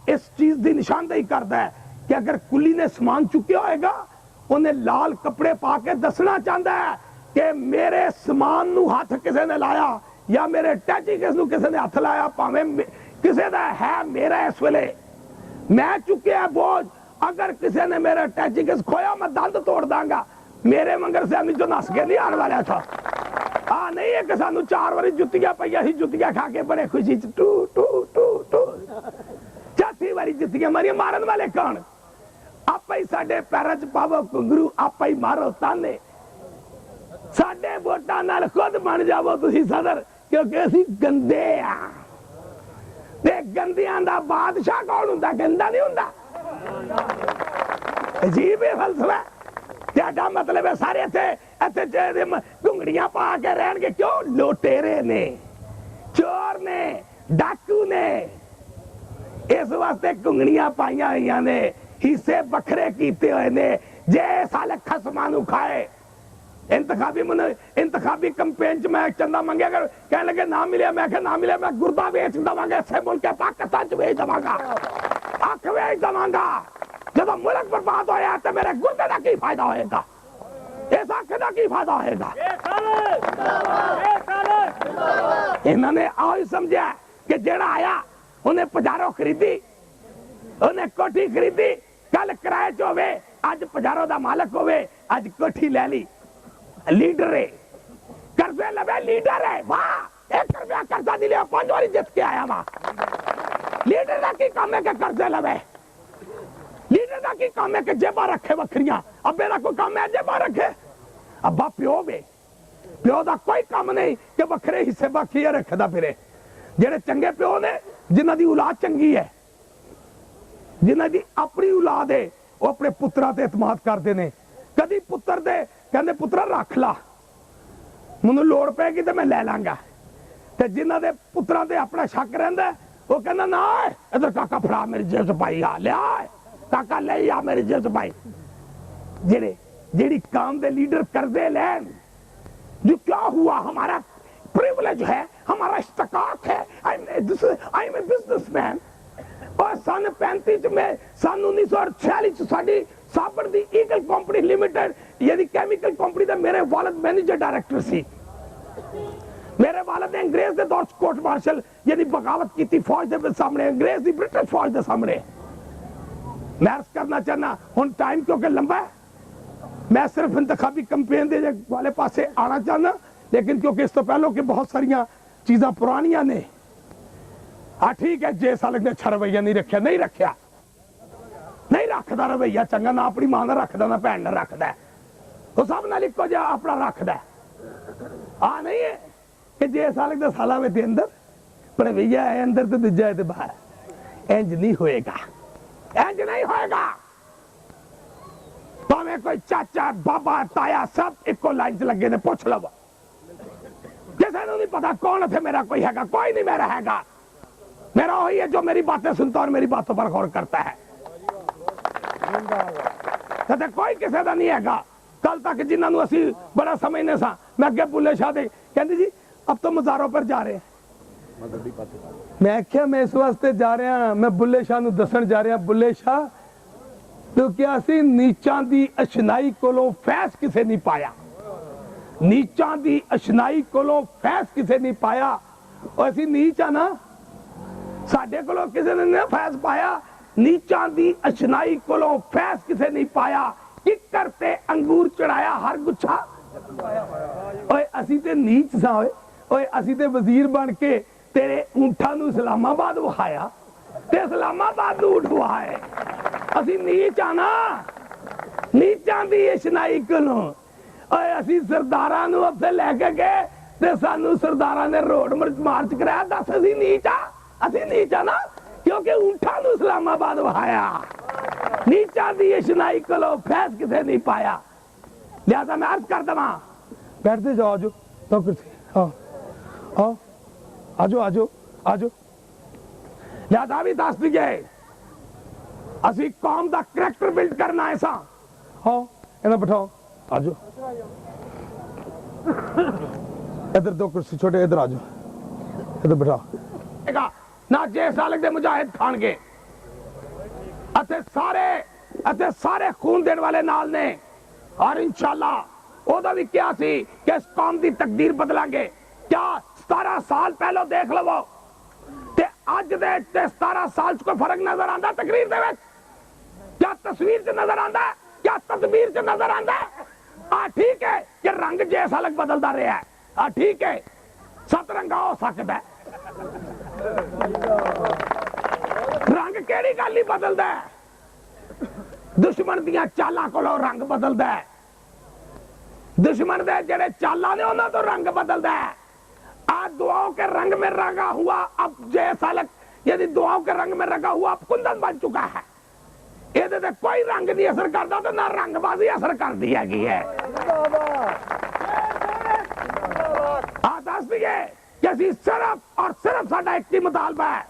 इस चीज की निशानदेही करता है कि अगर कुली ने समान चुकिया होगा उन्हें लाल कपड़े पा के दसना चाहता है कि मेरे समान नू हाथ किसी ने लाया या मेरे टैची किसी ने हाथ लाया, भावें किसी का है मेरा इस वेले मैं चुकिया बोझ, अगर किसी ने मेरा टैची किस खोया मैं दंद तोड़ दांगा। मेरे मंगर से नीचो नस के नहीं आने वाला था। नहीं है कि सानू 4 बारी जुतियां पईया सी, जुतियां खा के बड़े खुशी टू टू टू टू चौथी बारी जुतियां मारिया। मारन वाले कौन? आप ही साडे पैरां च पावो घुंघरू, आप ही मारो ताने, साडे वोटां नाल खुद बन जावो तुसी सदर, क्योंकि असी गंदे आ। गंदियां दा बादशाह कौन हुंदा? गंदा नहीं हुंदा। अजीब है फलसफा। क्या मतलब है? सारे इत्थे घुंगड़ियां पा के रहणगे क्यों? लोटेरे ने, चोर ने, डाकू ने, इस वास्ते घुंगड़ियां पाइया हुई ने, हिस्से बखरे किए हुए ने। जे साले खसमां नूं खाए इंतखाबी कैंपेन च मैं चंदा मंगे, अगर कह लगे ना मिले, मैं ना मिले मैं गुर्दा बेच दवांगा, इसे मुल्क पाकिस्तान च बेच दवांगा, अख बेच दवांगा। जब मुल्क बर्बाद होया तो मेरे गुर्दे का की फायदा होएगा, इस अख का की फायदा होएगा? इन्होंने आज समझा कि जेड़ा आया उन्हें पजारो खरीदी, उन्हें कोठी खरीदी, कल किराए च होवे, अज पजारो दा मालक होवे, अज कोठी ले ली। लीडर है, कर्जे लवे लीडर है। वाह, 1 रुपया कर्जा नहीं लिया, 5 बारी जित के आया वहां। लीडर का की काम है कि कर्जे लवे? लीडर का की काम है कि जेबा रखे वखरियां? अब्बे का कोई काम है जेबा रखे? अब्बा प्यो वे, प्यो का कोई काम नहीं कि वखरे हिस्से बाकी रखदा फिरे। जेड़े चंगे प्यो ने, जिन्हां दी औलाद चंगी है, जिन्हां दी अपनी औलाद है, वो अपने पुत्रा ते एतमाद करते ने। कदी पुत्र दे कहते पुत्रा रख ला, मैनू लोड़ पेगी तो मैं ले लांगा। ते जिन्हां दे पुत्रां ते अपना शक रहिंदा वो कहना ना इधर काका फड़ा मेरी जेब च पाई, आ लिया काका ले आ मेरी जेब च पाई। जेड़ी काम दे लीडर कर्जे लैन, जो क्या हुआ हमारा प्रिविलेज है, हमारा इस्तिकाक है, आई एम ए बिजनेसमैन। और सन 35 में सन 1946 साडी साबड़ दी ईगल कंपनी लिमिटेड यानी केमिकल कंपनी दा मेरे वालद मैनेजर डायरेक्टर सी। मेरे वालद ने अंग्रेज दे दौर कोर्ट मार्शल यानी बगावत की थी फौज दे सामने, अंग्रेज दी ब्रिटिश फौज दे सामने। मैं अर्ज करना चाहना हुन टाइम क्योंकि लंबा है, मैं सिर्फ इंतखाबी कैंपेन दे वाले पासे आना चाहना, लेकिन क्योंकि इस तो पहले कि बहुत सारिया चीजा पुरानियां ने। ठीक है, जे सालक ने अच्छा रवैया नहीं रखा, नहीं रखा, नहीं रखदा रवैया चंगा, ना अपनी मां का रखदा, ना भैन रखदा, वो सब नाल इको जिहा अपना रखदा। नहीं है कि जे साल के साल में अंदर पर भैया है अंदर तो दूजा है बाहर, इंज नहीं होएगा, इंज नहीं होएगा। भावें कोई चाचा बाबा ताया सब एको लाइन च लगे ने, पूछ लो किसी को नहीं पता कौन थे मेरा कोई हैगा, कोई नहीं मेरा हैगा। मेरा वही है जो मेरी बातें सुनता और मेरी बातों पर गौर करता है। कोई किसी का नहीं हैगा। कल तक जिन्होंने असी बड़ा समझने सा, मैं अगे बुल्ले शाह दे कहते जी अब तो मज़ारों पर जा रहे हैं। मैं क्या मैं इस वास्ते जा रहा, मैं बुल्ले शाह नूं दसन जा रहा, बुल्ले शाह तो क्या सी नीचां दी अशनाई कोलों फैस किसे नहीं पाया, नीचां दी अशनाई कोलों फैस किसे नहीं पाया। और असी नीच आ ना, साडे कोलों किसे ने नहीं फैस पाया, नीचां दी अशनाई कोलों फैस किसे नहीं पाया। किकर ते अंगूर चढ़ाया हर गुच्छा, ओए असी ते नीच सा, ओए असी ते वजीर बन के तेरे ऊंठा नूं इस्लामाबाद विखाया ते इस्लामाबाद नूं उठवाए। असी नीच आ ना, नीचां दी अशनाई कोलों। ओए असी सरदारां नूं उत्थे लैके गए ते सानू सरदारां ने रोड मार्च कराया। दस असी नीच आ, असी नीच आ ना, क्योंकि ऊंठा नूं इस्लामाबाद विखाया। नीचा दी अशनाई कोलों फैस किसे नहीं पाया। लिहाजा मैं अर्ज कर दवा, बैठते जाओ, आजो तो कुर्सी, आओ आओ, आजो आजो आजो। लिहाजा भी दस दी गए असी कौम दा करैक्टर बिल्ड करना है सा। आओ इन्हें बैठाओ, आजो इधर दो कुर्सी छोटे, इधर आजो, इधर बैठाओ। ना जे सालक दे मुजाहिद खान के अते सारे खून देने वाले नाल ने, और इंशाअल्लाह ओदा भी क्या सी कि इस कौम दी तकदीर बदलांगे। क्या 17 साल पहले देख लवो ते अज दे 17 साल च कोई फर्क नजर आंदा तकरीर दे विच? क्या तस्वीर च नजर आंदा, क्या तदबीर च नजर आंदा? ठीक है कि रंग जे सालक बदलता रहा है, ठीक है सतरंगा हो सकता है, रंग केड़ी गल ही बदलदा है। दुश्मन दियां चालां कोलों रंग बदलदा है, दुश्मन दे जेड़े चालां ने उन्हां तो रंग बदलदा है। आज दुआओं के रंग में रंगा हुआ अब जे सालक यदि दुआओं के रंग में रंगा हुआ अब कुंदन बन चुका है। ਇਹਦੇ ਤੇ ਕੋਈ रंग नहीं असर करता तो ना रंगबाजी असर करती है। दस दिए कि सिर्फ और सिर्फ साडा एक ही मुतालबा है,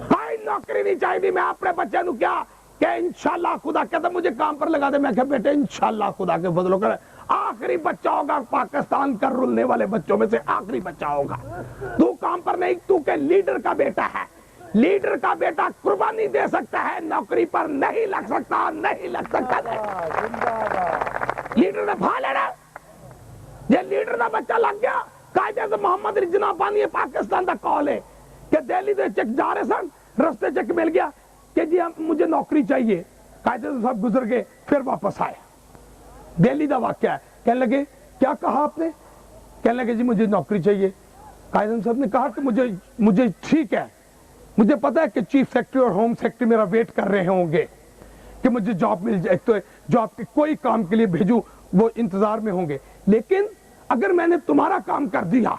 कोई नौकरी नहीं चाहिए। मैं अपने बच्चे को क्या कि इंशाल्लाह खुदा कहता मुझे काम पर लगा दे, मैं क्या बेटे इंशाल्लाह खुदा के फजलो कर आखिरी बच्चा होगा पाकिस्तान का रुलने वाले बच्चों में से आखिरी बच्चा होगा। तू काम पर नहीं, तू के लीडर का बेटा है, लीडर का बेटा कुर्बानी दे सकता है, नौकरी पर नहीं लग सकता, नहीं लग सकता। लीडर ने फा लेना, जे लीडर का बच्चा लग गया कायदे से मोहम्मद रिजनाबानी पाकिस्तान का कॉल है कि दिल्ली से चेक जा रहे सन, रस्ते चेक मिल गया कि जी मुझे नौकरी चाहिए, कायदे से सब गुजर गए, फिर वापस आए। दिल्ली का वाक्य है। कहने लगे क्या कहा आपने? कहने लगे जी मुझे नौकरी चाहिए। कायदे साहब ने कहा कि मुझे ठीक है, मुझे पता है कि चीफ सेक्रेटरी और होम सेक्रेटरी मेरा वेट कर रहे होंगे कि मुझे जॉब मिल जाए, तो जॉब के कोई काम के लिए भेजूं, वो इंतजार में होंगे। लेकिन अगर मैंने तुम्हारा काम कर दिया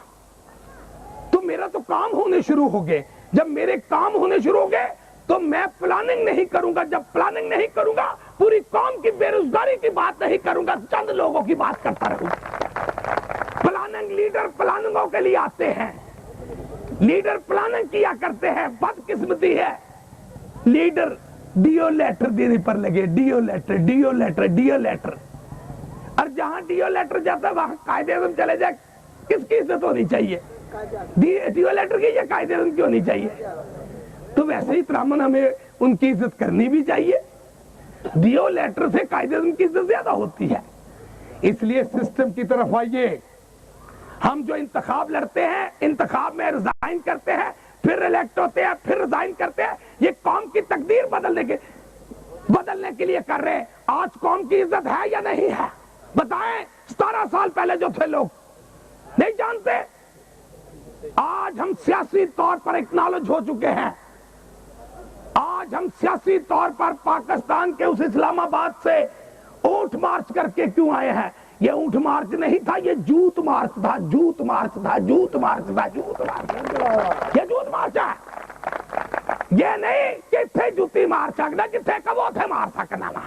तो मेरा तो काम होने शुरू हो गए। जब मेरे काम होने शुरू हो गए तो मैं प्लानिंग नहीं करूंगा। जब प्लानिंग नहीं करूंगा पूरी कौम की बेरोजगारी की बात नहीं करूंगा, चंद लोगों की बात करता रहूंगा। प्लानिंग लीडर प्लानिंगों के लिए आते हैं, लीडर प्लानिंग किया करते हैं। बदकिस्मती है लीडर डीओ लेटर देने पर लगे, DO letter DO letter DO letter. और जहां डीओ लेटर जाता है वहां कायदे आज़म चले जाए, किसकी इज्जत होनी चाहिए? डीओ लेटर की या कायदे आज़म की होनी चाहिए? तो वैसे ही तरामन हमें उनकी इज्जत करनी भी चाहिए। डीओ लेटर से कायदे आज़म की इज्जत ज्यादा होती है। इसलिए सिस्टम की तरफ आइए। हम जो इंतखाब लड़ते हैं, इंतखाब में रिजाइन करते हैं, फिर इलेक्ट होते हैं, फिर रिजाइन करते हैं, ये कौम की तकदीर बदलने के लिए कर रहे हैं। आज कौम की इज्जत है या नहीं है बताएं? 17 साल पहले जो थे लोग नहीं जानते, आज हम सियासी तौर पर एक्नॉलेज हो चुके हैं। आज हम सियासी तौर पर पाकिस्तान के उस इस्लामाबाद से ऊंट मार्च करके क्यों आए हैं?
ये ऊंट मार्च नहीं था, ये जूत मार्च था, जूत मार्च था, जूत मार्च था, जूत मार्च। ये जूत मार्च है, ये नहीं कि इत्थे जूती मार सकना, जिथे कहो उथे मार सकना वा।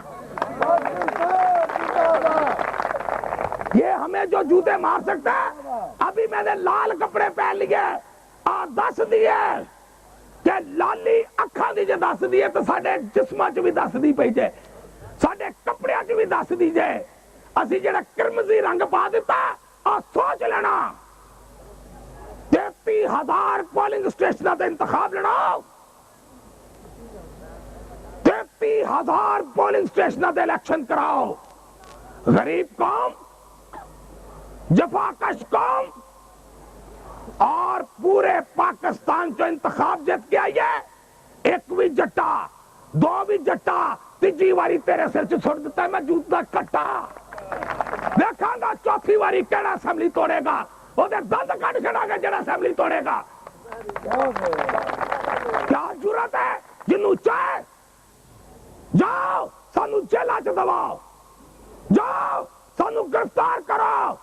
ये हमें जो जूते मार सकता है, अभी मैंने लाल कपड़े पहन लिए, दस दिए कि लाली अखा दी जे दस दिए तो साडे जिस्मां च भी दस दी पई जे, साडे कपड़ियां च भी दस दी जे। असी जेड़ा किरमजी रंग पा दिता, सोच लेना 33,000 पोलिंग स्टेशनों का इंतखाब लेना, 33,000 पोलिंग स्टेशनों का इलेक्शन कराओ। गरीब कौम, जफाकश कौम और पूरे पाकिस्तान चो इंतखाब जीत के आई है। एक भी जट्टा, दो भी जट्टा, तीजी बारी तेरे सिर च सुट दिता मैं जूत दा कट्टा। देखा चौथी बारी केड़ा असेंबली तोड़ेगा, ओदे दंद कट छड़ागा जेड़ा असेंबली तोड़ेगा। क्या जरूरत है? जिन्नू चाहे जाओ सानू जेला च दबाओ, जाओ सानू गिरफ्तार करो।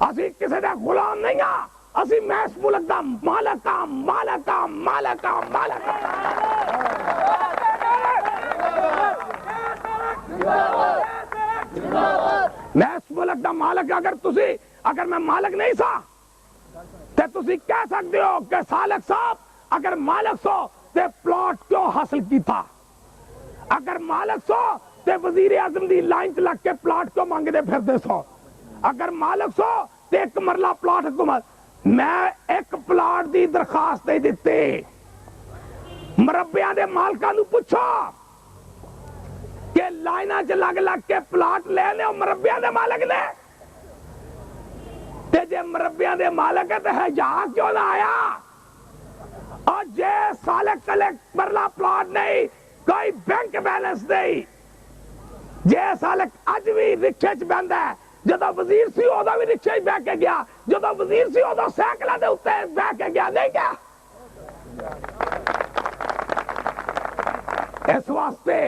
असी किसी दे गुलाम नहीं आ, असी मैस मुल्क दा मालक आ, मालक आ, मालक आ, मालक आ। मैं इस मुल्क दा मालक, अगर मैं मालक नहीं सा ते तुसी कह सकते हो कि सालक साहब अगर मालक सो ते प्लॉट क्यों हासिल किया, अगर मालक सो ते वजीर आजम दी लाइन च लग के प्लॉट क्यों मांगते फिरते सो, अगर मालक सो ते एक मरला प्लॉट हुकूमत। मैं एक प्लॉट दी दरखास्त दे दिते, मरब्बियां दे मालकां नू पुछो कि लाइना च लग लग के प्लॉट ले ले मरब्बियां दे मालक ने, ते जे मरब्बियां दे मालक है तो हजा क्यों ना आया? और जे साले कले मरला प्लॉट नहीं, कोई बैंक बैलेंस नहीं, जे साले अज भी रिक्शे च बहंदा है, जदों वजीर सी उदों भी रिक्शे बह के गया, जदों वजीर सी उदों साइकिलों के उत्ते बह के गया, नहीं क्या? इस वास्ते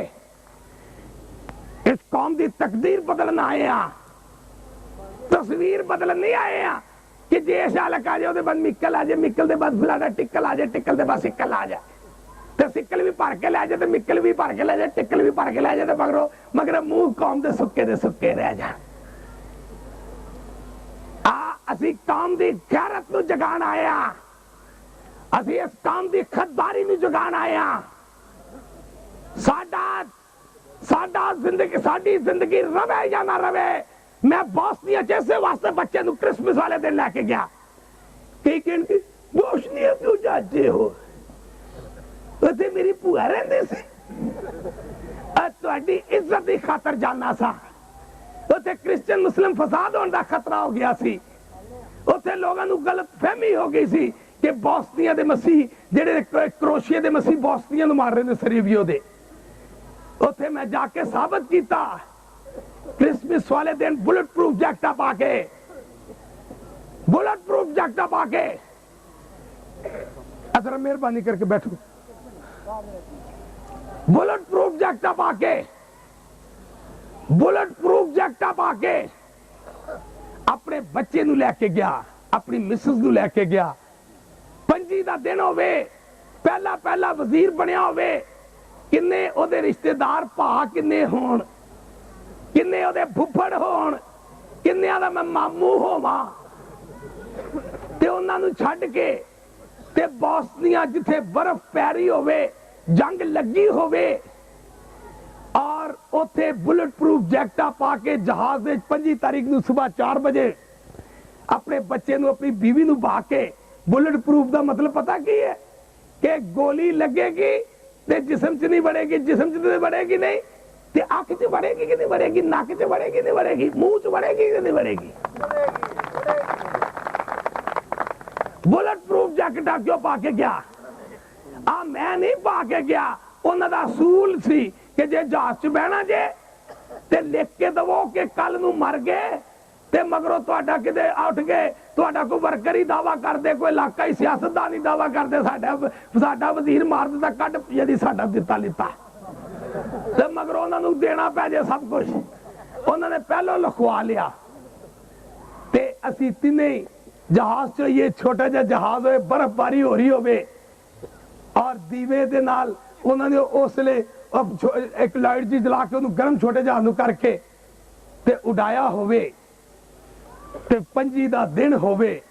इस कौम की तकदीर बदलना आए हैं, तस्वीर बदलन नहीं आए हैं कि जे शालक आ जाए उसके बाद मिक्कल आ जाए, मिक्कल के बाद फलाना टिक्कल आ जाए, टिक्कल के बाद सिक्कल आ जाए, तो सिक्कल भी भर के लै जाए, तो मिक्कल भी भर के लै जाए, टिक्कल भी भर के लै जाए, तो मगर मुंह कौम के सुक्के रह जाए। असी कौम की गैरत नूं जगाण आए हैं, असी इस कौम की खददारी नूं जगाण आए हैं। साडी जिंदगी रवे या ना रवे। मैं बोस्निया जैसे वास्ते बच्चे नूं क्रिसमस वाले दिन लैके गया, कई कहणगे बोस्निया क्यों जाते हो, उत्थे मेरी भूआ रहिंदी सी, तुहाडी इज्जत की खातर जाना सा। उत्थे क्रिश्चियन मुस्लिम फसाद होने का खतरा हो गया सी, उत्थे लोगों को गलत फहमी हो गई सी कि बोस्निया दे मसीह जेडे क्रोशिया दे मसीह बोस्निया मार रहे हैं सरीबियो दे। उत्थे मैं जाके साबित किया क्रिसमस वाले दिन बुलेट प्रूफ जैकटा पाके, बुलेट प्रूफ जैकटा पाके,
जरा मेहरबानी करके बैठो,
बुलेट प्रूफ जैकटा पाके, बुलेट प्रूफ जैकटा पाके अपने बच्चे नू लैके गया, अपनी मिसेस नू लैके गया। पंजी दा दिन होवे, पहला वजीर बनया होवे, किन्ने ओदे रिश्तेदार भा किन्ने होण, किन्ने ओदे फुफड़ होण, किन्ने दा मैं मामू होवां, ते उन्हां नू छड्ड के ते बोस्निया जिथे बर्फ पैरी होवे, जंग लगी होवे, और उथे बुलेट प्रूफ जैकटा पा के जहाज दे 25 तारीख नू सुबह 4 बजे अपने बच्चे नू अपनी बीवी नू बहा के। बुलेट प्रूफ का मतलब पता की है कि गोली लगेगी ते जिस्म च नहीं बढ़ेगी, जिस्म च नहीं बढ़ेगी, नहीं ते अख च बढ़ेगी कि नहीं बढ़ेगी, नक च बढ़ेगी नहीं बढ़ेगी, मुंह च बढ़ेगी कि नहीं बढ़ेगी। बुलेट प्रूफ जैकटा क्यों पा के गया? मैं नहीं पा के गया, उन्हां दा असूल सी कि जे जहाज च बहना जे ते लिख के दवो कि कल नू मर गए ते मगरों तुहाडा किते उठ गए, तुहाडा कोई वर्कर ही दावा कर दे, कोई इलाका ही सियासतदान ही दावा कर दे साडा वजीर मार दिता, कट यदि साडा दिता लिता, ते मगरों उन्हां नू देना पै जाए सब कुछ। उन्होंने पहलों लिखवा लिया ते असी तीने जहाज च ये छोटा जा जहाज हो, बर्फबारी हो रही होवे और दीवे दे नाल उन्होंने उसले एक लाइट जी जला के उन्होंने गर्म छोटे जहाज नूं करके ते उड़ाया होवे ते 25 दा दिन होवे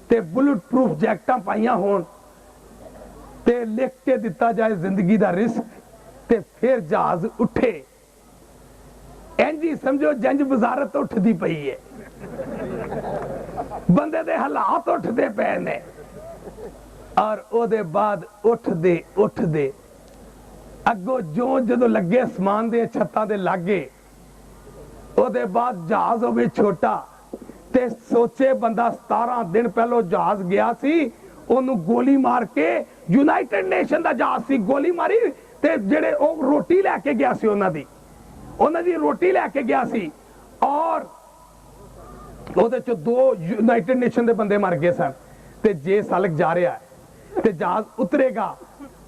ते बुलेट प्रूफ जैकटां पाइयां होण ते लिख के दिता जाए जिंदगी दा रिस्क ते फिर जहाज उठे। इंजी समझो जंज वजारत उठदी पई है, बंदे दे हालात उठदे पे ने और ओदे बाद उठदे अगो जो जदों लगे आसमान दे छत्तां दे लागे ओदे बाद जहाज होवे छोटा ते सोचे बंदा 17 दिन पहलो जहाज गया सी ओनू गोली मार के यूनाइटेड नेशन दा जहाज सी गोली मारी ते जेड़े ओ रोटी लेके गया सी ओना दी रोटी लेके गया सी और ओदे च 2 यूनाइटेड नेशन दे बंदे मर गए सन ते जे सालक जा रहा है ते जहाज उतरेगा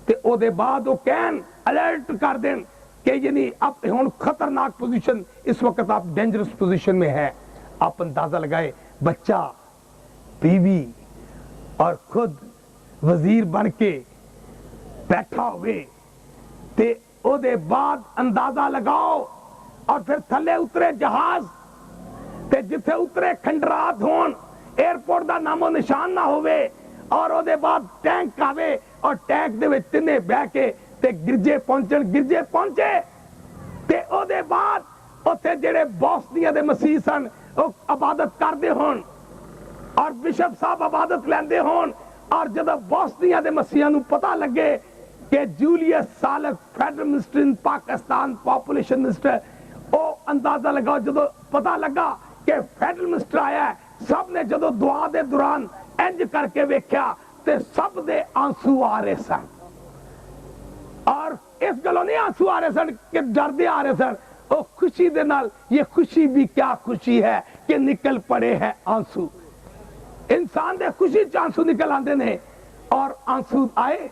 ते ओदे बाद वो कहन अलर्ट कर देन कि यानी अब हुन खतरनाक पोजीशन इस वक्त आप डेंजरस पोजीशन में है। आप अंदाजा लगाए बच्चा बीवी और खुद वजीर बन के बैठा हुए ते ओदे बाद अंदाजा लगाओ और फिर थले उतरे जहाज ते जिथे उतरे खंडरात होन एयरपोर्ट दा नामो निशान ना होवे और ओदे बाद टैंक आवे और टैंक दे विच तिने बह के ते गिरजे पहुंचे ते ओदे बाद उत्थे जेड़े बोस्निया दे मसीह सन ओ इबादत करदे होन और बिशप साहब इबादत लेंदे होन और जदों बोस्निया दे मसीहां नूं पता लगे कि जूलियस सालक federal minister in Pakistan population minister ओ अंदाजा लगाओ जदों पता लगा कि फेडरल मिनिस्टर आया है सब ने जदों दुआ दे दौरान इंज करके वेख्या ते सब दे आंसू आ रहे सन और इस गलों नहीं आंसू आ रहे सन कि डरदे आ रहे सन ओ खुशी दे नाल ये खुशी भी क्या खुशी है कि निकल पड़े हैं आंसू। इंसान दे खुशी च आंसू निकल आंदे ने और आंसू आए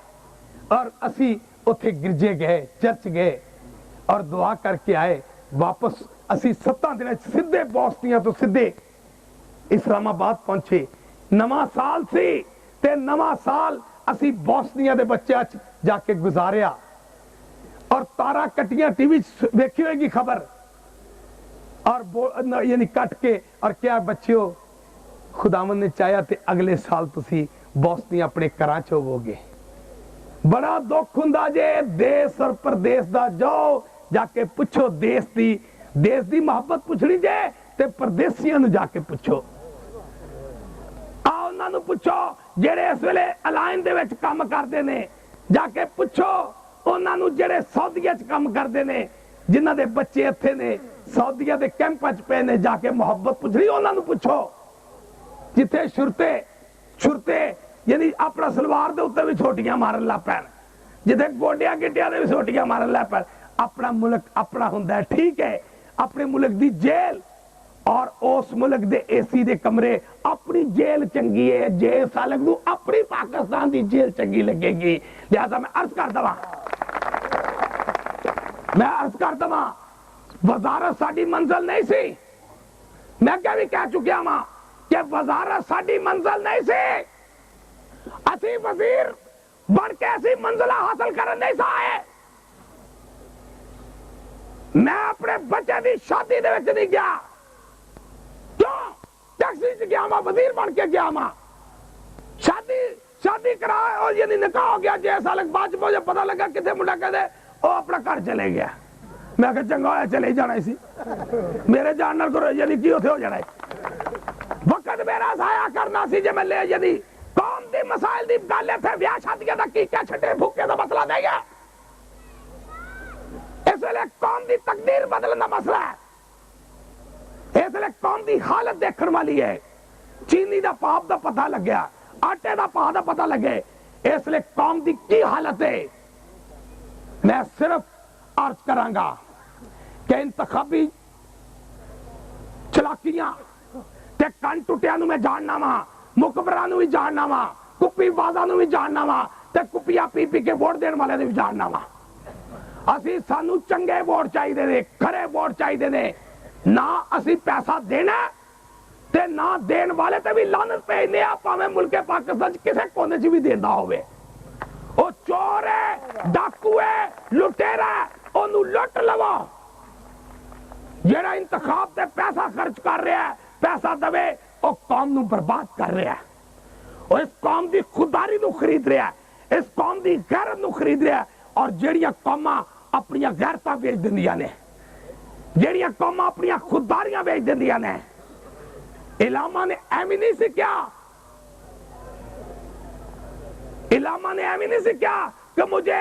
और असी उथे गिरजे गए चर्च गए और दुआ करके आए वापस असी 7 दिन सीधे बोस्निया तो सीधे इस्लामाबाद पहुंचे। नवा साल सी ते नवा साल असी बोस्निया दे बच्चे जाके गुजारिया और तारा कटियां टीवी देखी होगी खबर और यानी कट के और क्या बच्चियों खुदावन ने चाहा ते अगले साल तुसी बोस्निया अपने घरां च होवोगे। बड़ा दुख हुंदा जे देश और प्रदेश दा जाओ जाके पूछो देश दी मोहब्बत पुछनी जे ते परदेसियां नूं जाके पूछो आओ उन्हां नूं पूछो जेड़े इस वेले अलायन दे विच काम करदे ने जाके पूछो उन्हां नूं जेड़े सऊदीया च काम करदे ने जिन्हां दे बच्चे इत्थे ने सऊदीया दे कैंपां च पे ने जाके मोहब्बत पुछनी उन्हां नूं पूछो जिथे छुरते यानी अपना सलवार दे उत्ते भी छोटियां मारन लग पैन जिथे गोडियां गिटियां दे भी छोटियां मारन लग पैन। अपना मुल्क अपना हुंदा है ठीक है अपने मुल्क दी जेल और उस मुल्क दे एसी दे कमरे अपनी जेल चंगी है जे सालक नूं अपनी पाकिस्तान दी जेल चंगी लगेगी। लिहाजा मैं अर्ज कर दवा वजारत साडी मंजिल नहीं सी। मैं क्या भी कह चुकिया वा कि वजारत साडी मंजिल नहीं सी। असी वजीर बन के ऐसी मंजिला हासिल करन नहीं आए। मैं अपने बच्चे की शादी दे विच नहीं गया क्यों टैक्सी च गया वजीर बन के गया शादी करा और यानी निकाह हो गया जे साल बाद मुझे पता लगा कितने मुंडा कहते वो अपना घर चले गया। मैं कहा चंगा होया चले जाना सी मेरे जान नाल करो यानी की उथे हो जाना वक्त मेरा जाया करना सी जे मैं ले यानी कौम दी मसाइल दी गल इत्थे ब्याह शादियां दा की क्या छटे भुक्के दा मसला नहीं है। इस वेले कौम दी तकदीर बदलने का मसला है। इस वेले कौम दी हालत देखने वाली है। चीनी दा पाप दा पता लग्या आटे दा भाव दा पता लगे इस वेले कौम दी की हालत है। मैं सिर्फ अर्ज करांगा कि इंतखाबी चलाकियां ते कन टुटिया नूं मैं जानना वा मुखबरां नूं भी जानना वा कुप्पी बाज़ां नूं भी जानना वा ते कुप्पियां पी पी के वोट देने वाले नूं भी जानना वा। असी सानू चंगे वोट चाहिए ने खरे वोट चाहिए ने ना असी पैसा देना ते ना देन वाले ते भी लानत भेजने आ, भावें मुल्के पाकिस्तान किसी कोने च भी देंदा होवे। ओ चोर है, डाकू है, लुटेरा है, ओनू लुट लवो। जेड़ा इंतखाब ते पैसा खर्च कर रहा है, पैसा दवे, ओ कौम नू बर्बाद कर रहा है। ओ इस कौम दी खुदारी नू खरीद रहा है, इस कौम दी गैरत नू खरीद रहा है। और जेड़ियां कौमां अपनी गैरतां बेच दिंदियां ने, जेड़ियां कौमां अपनी खुदारियां बेच दिंदियां ने, इलामा ने एवं नहीं सीखा, इलामा ने एवं नहीं सीखा कि मुझे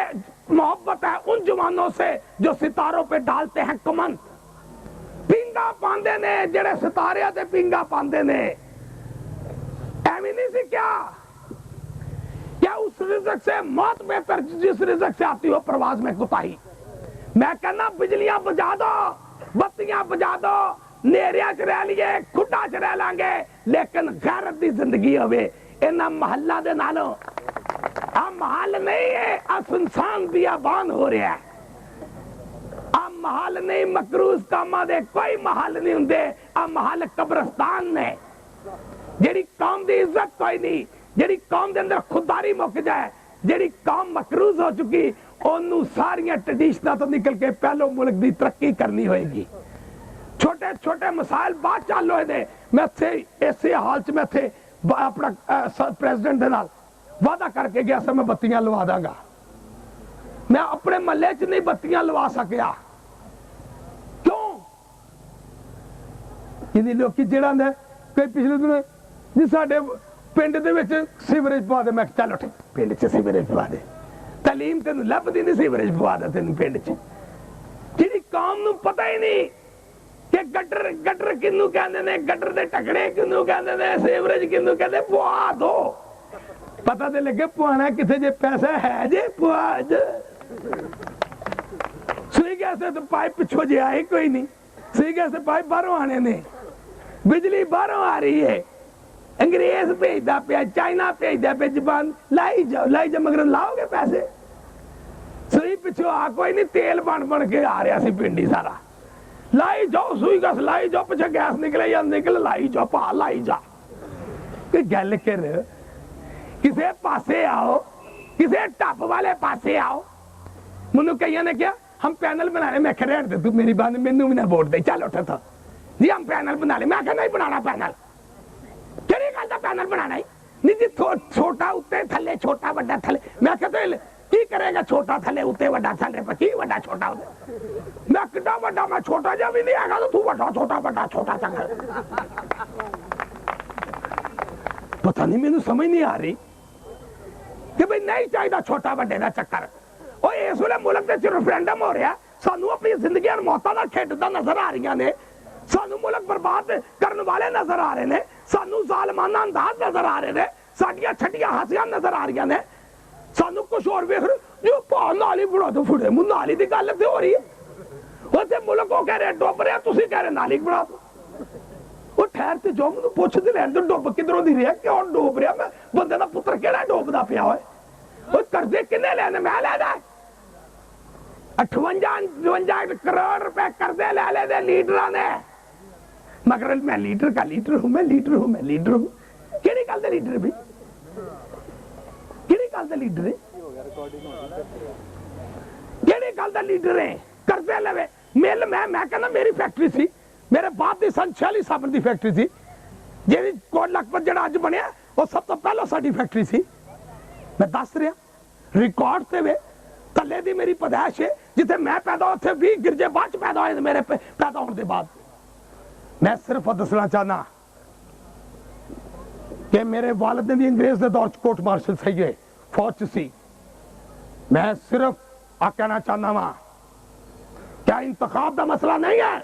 मोहब्बत है उन जवानों से जो सितारों पे डालते हैं कमंद। पिंगा पांदे ने जेड़े सितारे ते पिंगा पांदे ने, एवं नहीं सीखा। क्या उस रिज़्क से मौत बेहतर जिस रिज़्क से आती हो प्रवास में कुताही। मैं कहना बिजलियां बुझा दो, बत्तियां बुझा दो, नेरिया च रह लिए, खुडा च रह लांगे, लेकिन गैरत दी जिंदगी होवे इन्हां महल्ला दे नालों। आ महल नहीं है, आ सुनसान बियाबान हो रहा है। आ महल नहीं, मकरूज कामां दे कोई महल नहीं हुंदे, आ महल कब्रिस्तान ने। जेड़ी कौम दी इज्जत कोई नहीं, जेड़ी कौम दे अंदर खुदारी मुक जाए, जेड़ी कौम मकरूज हो चुकी, ओनू सारियां ट्रेडिशनां तो निकल के पहलो मुल्क दी तरक्की करनी होएगी। छोटे छोटे मसाइल बात चालू है। मैं इसे हाल च मैं थे अपना प्रेसिडेंट दे नाल वादा करके गया मैं बत्तियां लवा दांगा। मैं अपने महल्ले च नहीं बत्तियां लवा सकिया। क्यों? इन्हीं लोग जेड़ा ने कई पिछले दिन जी साडे पिंड दे विच सीवरेज पवा दे। मैं चल उठ पिंड च सीवरेज पवा दे। तालीम तेन लभदी नहीं, सीवरेज पवा दे तेन पिंड च। जिहड़ी कौम नूं पता ही नहीं कि गटर गटर किनू कहंदे ने, गटर दे टकड़े किनू कहंदे ने, सीवरेज किनू कहंदे, पवा दो। पता ते लगे पवाना किथे, जे पैसा है जे पवा दे। सुई गैस तो पाइप पिछो जे आए कोई नहीं, सुई गैस पाइप बाहरों आने ने, बिजली बाहरों आ रही है। अंग्रेज भेजदा पिया, चाइना भेजदा पिया, जबान लाई जाओ मगर लाओगे पैसे। सुई पिछो आ कोई नहीं, तेल बन बन के आ रहा सी पिंडी सारा। लाई जाओ सुई गैस, लाई जाओ, पिछे गैस निकले या निकल, लाई जाओ पा लाई जा। गल कर किसे पासे आओ, किसे टप वाले पासे आओ। मैनू कई ने क्या हम पैनल बना ले, मैं रहने दे तू मेरी बात, मैनू भी ना वोट दे, चल उठ था जी हम पैनल बना ले। मैं नहीं बनाना पैनल, केड़ी गल दा पैनल बनाना है नहीं जी, छोटा उत्ते थले, छोटा बड़ा थले। मैं की करेगा छोटा थले उत्ते बड़ा थले पर, की बड़ा छोटा उत्ते। मैं कितना बड़ा, मैं छोटा जा भी नहीं आगा, तो तू बड़ा छोटा बड़ा छोटा चंगा। पता नहीं मैनू समझ नहीं आ रही कि भाई नहीं चाहिए छोटा बड़े का चक्कर। और इस वे मुल्क के रेफरेंडम हो रहा, सानू अपनी जिंदगी मौतां नाल खेडदा नजर आ रही ने, सानू मुल्क बर्बाद करने वाले नजर आ रहे हैं, सानू जालमाना अंदाज नजर आ रहे हैं, साडियां छटियां हंसियां नजर आ रही ने। सानू कुछ और वेख जो भाव नाली बना दो, फुड़े मुंह नाली की गल तो हो रही है। उसे मुल्क वो कह रहे डुब रहा, तुम कह रहे नाली बना दो। वो ठहर से जो मैं पुछते लैन दो, डुब किधरों दी रहा, क्यों डुब रहा, मैं बंदे का पुत्र केड़ा डुबदा पिया होए। कर्जे किन्ने लेने, मैं लेना 58-52 करोड़ रुपए कर्जे ले ले दे लीडर ने। मगर मैं लीडर का लीडर हूं, मैं लीडर हूं, मैं लीडर हूं। केड़ी गल दे लीडर भी, केड़ी गल दे लीडर है, केड़ी गल दा लीडर है कर्जे लवे। मिल मैं कहना मेरी फैक्ट्री सी, मेरे बाप दी सन 46 साबन दी फैक्ट्री सी, जेडी कोट लखपत जेड़ा अज बनया वो सब तो पहला साडी फैक्ट्री सी। मैं दस रहा रिकॉर्ड ते वे थले दी मेरी पैदाइश है, जिथे मैं पैदा हो 20 गिरजे बाद पैदा होए मेरे पैदा होने के बाद। मैं सिर्फ दसना चाहना कि मेरे वालिद ने भी अंग्रेज के दौर कोर्ट मार्शल सही है, फौज च सी। मैं सिर्फ आ कहना चाहना वा क्या इंतखाब का मसला नहीं है,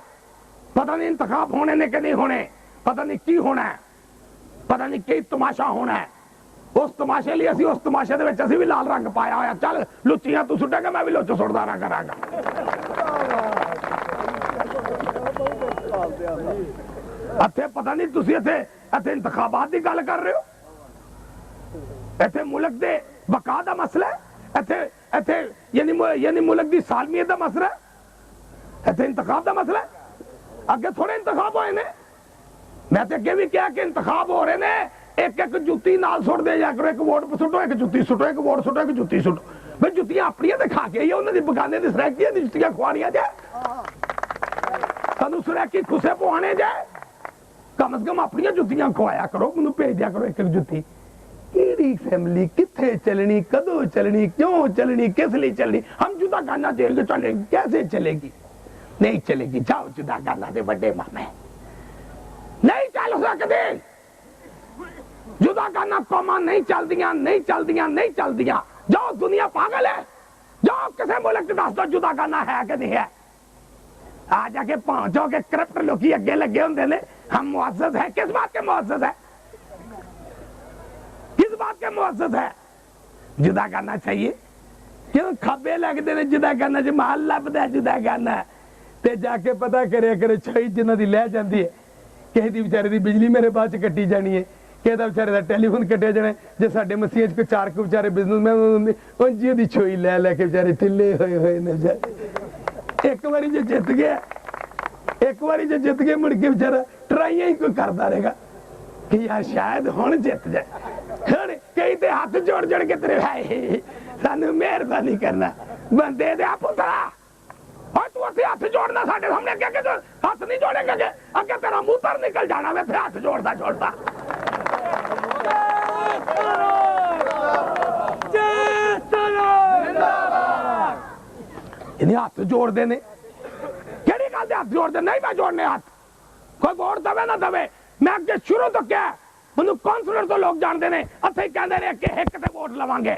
पता नहीं इंतखाब होने ने कि नहीं होने, पता नहीं की होना है, पता नहीं की तमाशा होना है। उस तमाशे लिए असी उस तमाशे भी लाल रंग पाया होया। चल लुच्चियां तू सुटेगा, मैं भी लुच सुटदा रहा करांगा। इत्थे पता नहीं तुसी इत्थे इंतखाबात की गल कर रहे हो, इत्थे मुल्क दे बका दा मसला है, इत्थे यानी मुल्क दी सालमियत दा मसला है, इत्थे इंतखाब दा मसला है। अगे थोड़े इंतखाब होए ने, मैं तो अगे भी क्या कि इंतखाब हो रहे ने, एक एक जुत्ती नाल सुट दे जा करो, एक वोट सुटो, एक जुत्ती सुटो, एक वोट सुटो, एक जुत्ती सुटो। भाई जुत्तियां अपनियां ते खा के आइए, उन्हां दी बगाने दी सरैकियां दी जुत्तियां खुआनियां जाए, सानू सरैकी खुसे पवाने जाए, कम से कम अपनियां जुत्तियां खुआया करो, मैनू भेज दिया करो एक एक जुत्ती। केड़ी फैमिली किथे चलनी, कदों चलनी, क्यों चलनी, किस लिए चलनी? हम जुदा खाना जेल चलेगी, कैसे चलेगी? नहीं चलेगी। जाओ जुदा खाना दे बड़े मामे, नहीं चल सकते। जुदा खाना कौमां नहीं चलदियां, नहीं चलदियां, नहीं चलदियां। जाओ, दुनिया पागल है, जाओ किसी मुल्क दस दो जुदा खाना है कि नहीं है। आ जाके पहुंचो के करप्ट लोग अगे लगे होंगे ने, हम मुअज़्ज़ज़ है। किस बात के मुअज़्ज़ज़ है? किस बात के मुअज़्ज़ज़ है? जुदा करना चाहिए क्यों? खब्बे लगते ने जुदा करना च माल लभदा जुदा करना ते जाके पता करे करे छई जिन्हां दी लह जांदी है, किसी दी बेचारे दी बिजली मेरे बाद च कट्टी जानी है, किसी दा बेचारे दा टेलीफोन कट्टिया जाना। जे साडे मसीह च कोई चार को बेचारे बिजनेसमैन उंजी दी छोई लै लै के बेचारे ढिले होए ने बेचारे। एक बारी जो जित गया, एक बारी जो जित गया, मुड़ के बेचारा ट्राइयां ही कोई करता रहेगा कि यार शायद हुण जित जाए। हुण कई ते हाथ जोड़ जोड़ के तेरे भाई सानू मेहरबानी करना, बंदे दे पुत्रा, और तू अथे हाथ जोड़ना साडे सामने, अगे अगे हाथ नहीं जोड़ेगा, अगे अगे तेरा मुंह तर निकल जाना वे हाथ जोड़दा जोड़दा। इन्हें हाथ जोड़ते ने, केड़ी गल दे हाथ जोड़ते? नहीं मैं जोड़ने हाथ, कोई वोट दवे ना दवे, मैं अगे शुरू तो क्या मैं काउंसलर तो लोग जानते ने, अथे कहते ने कि हिक ते वोट लवांगे।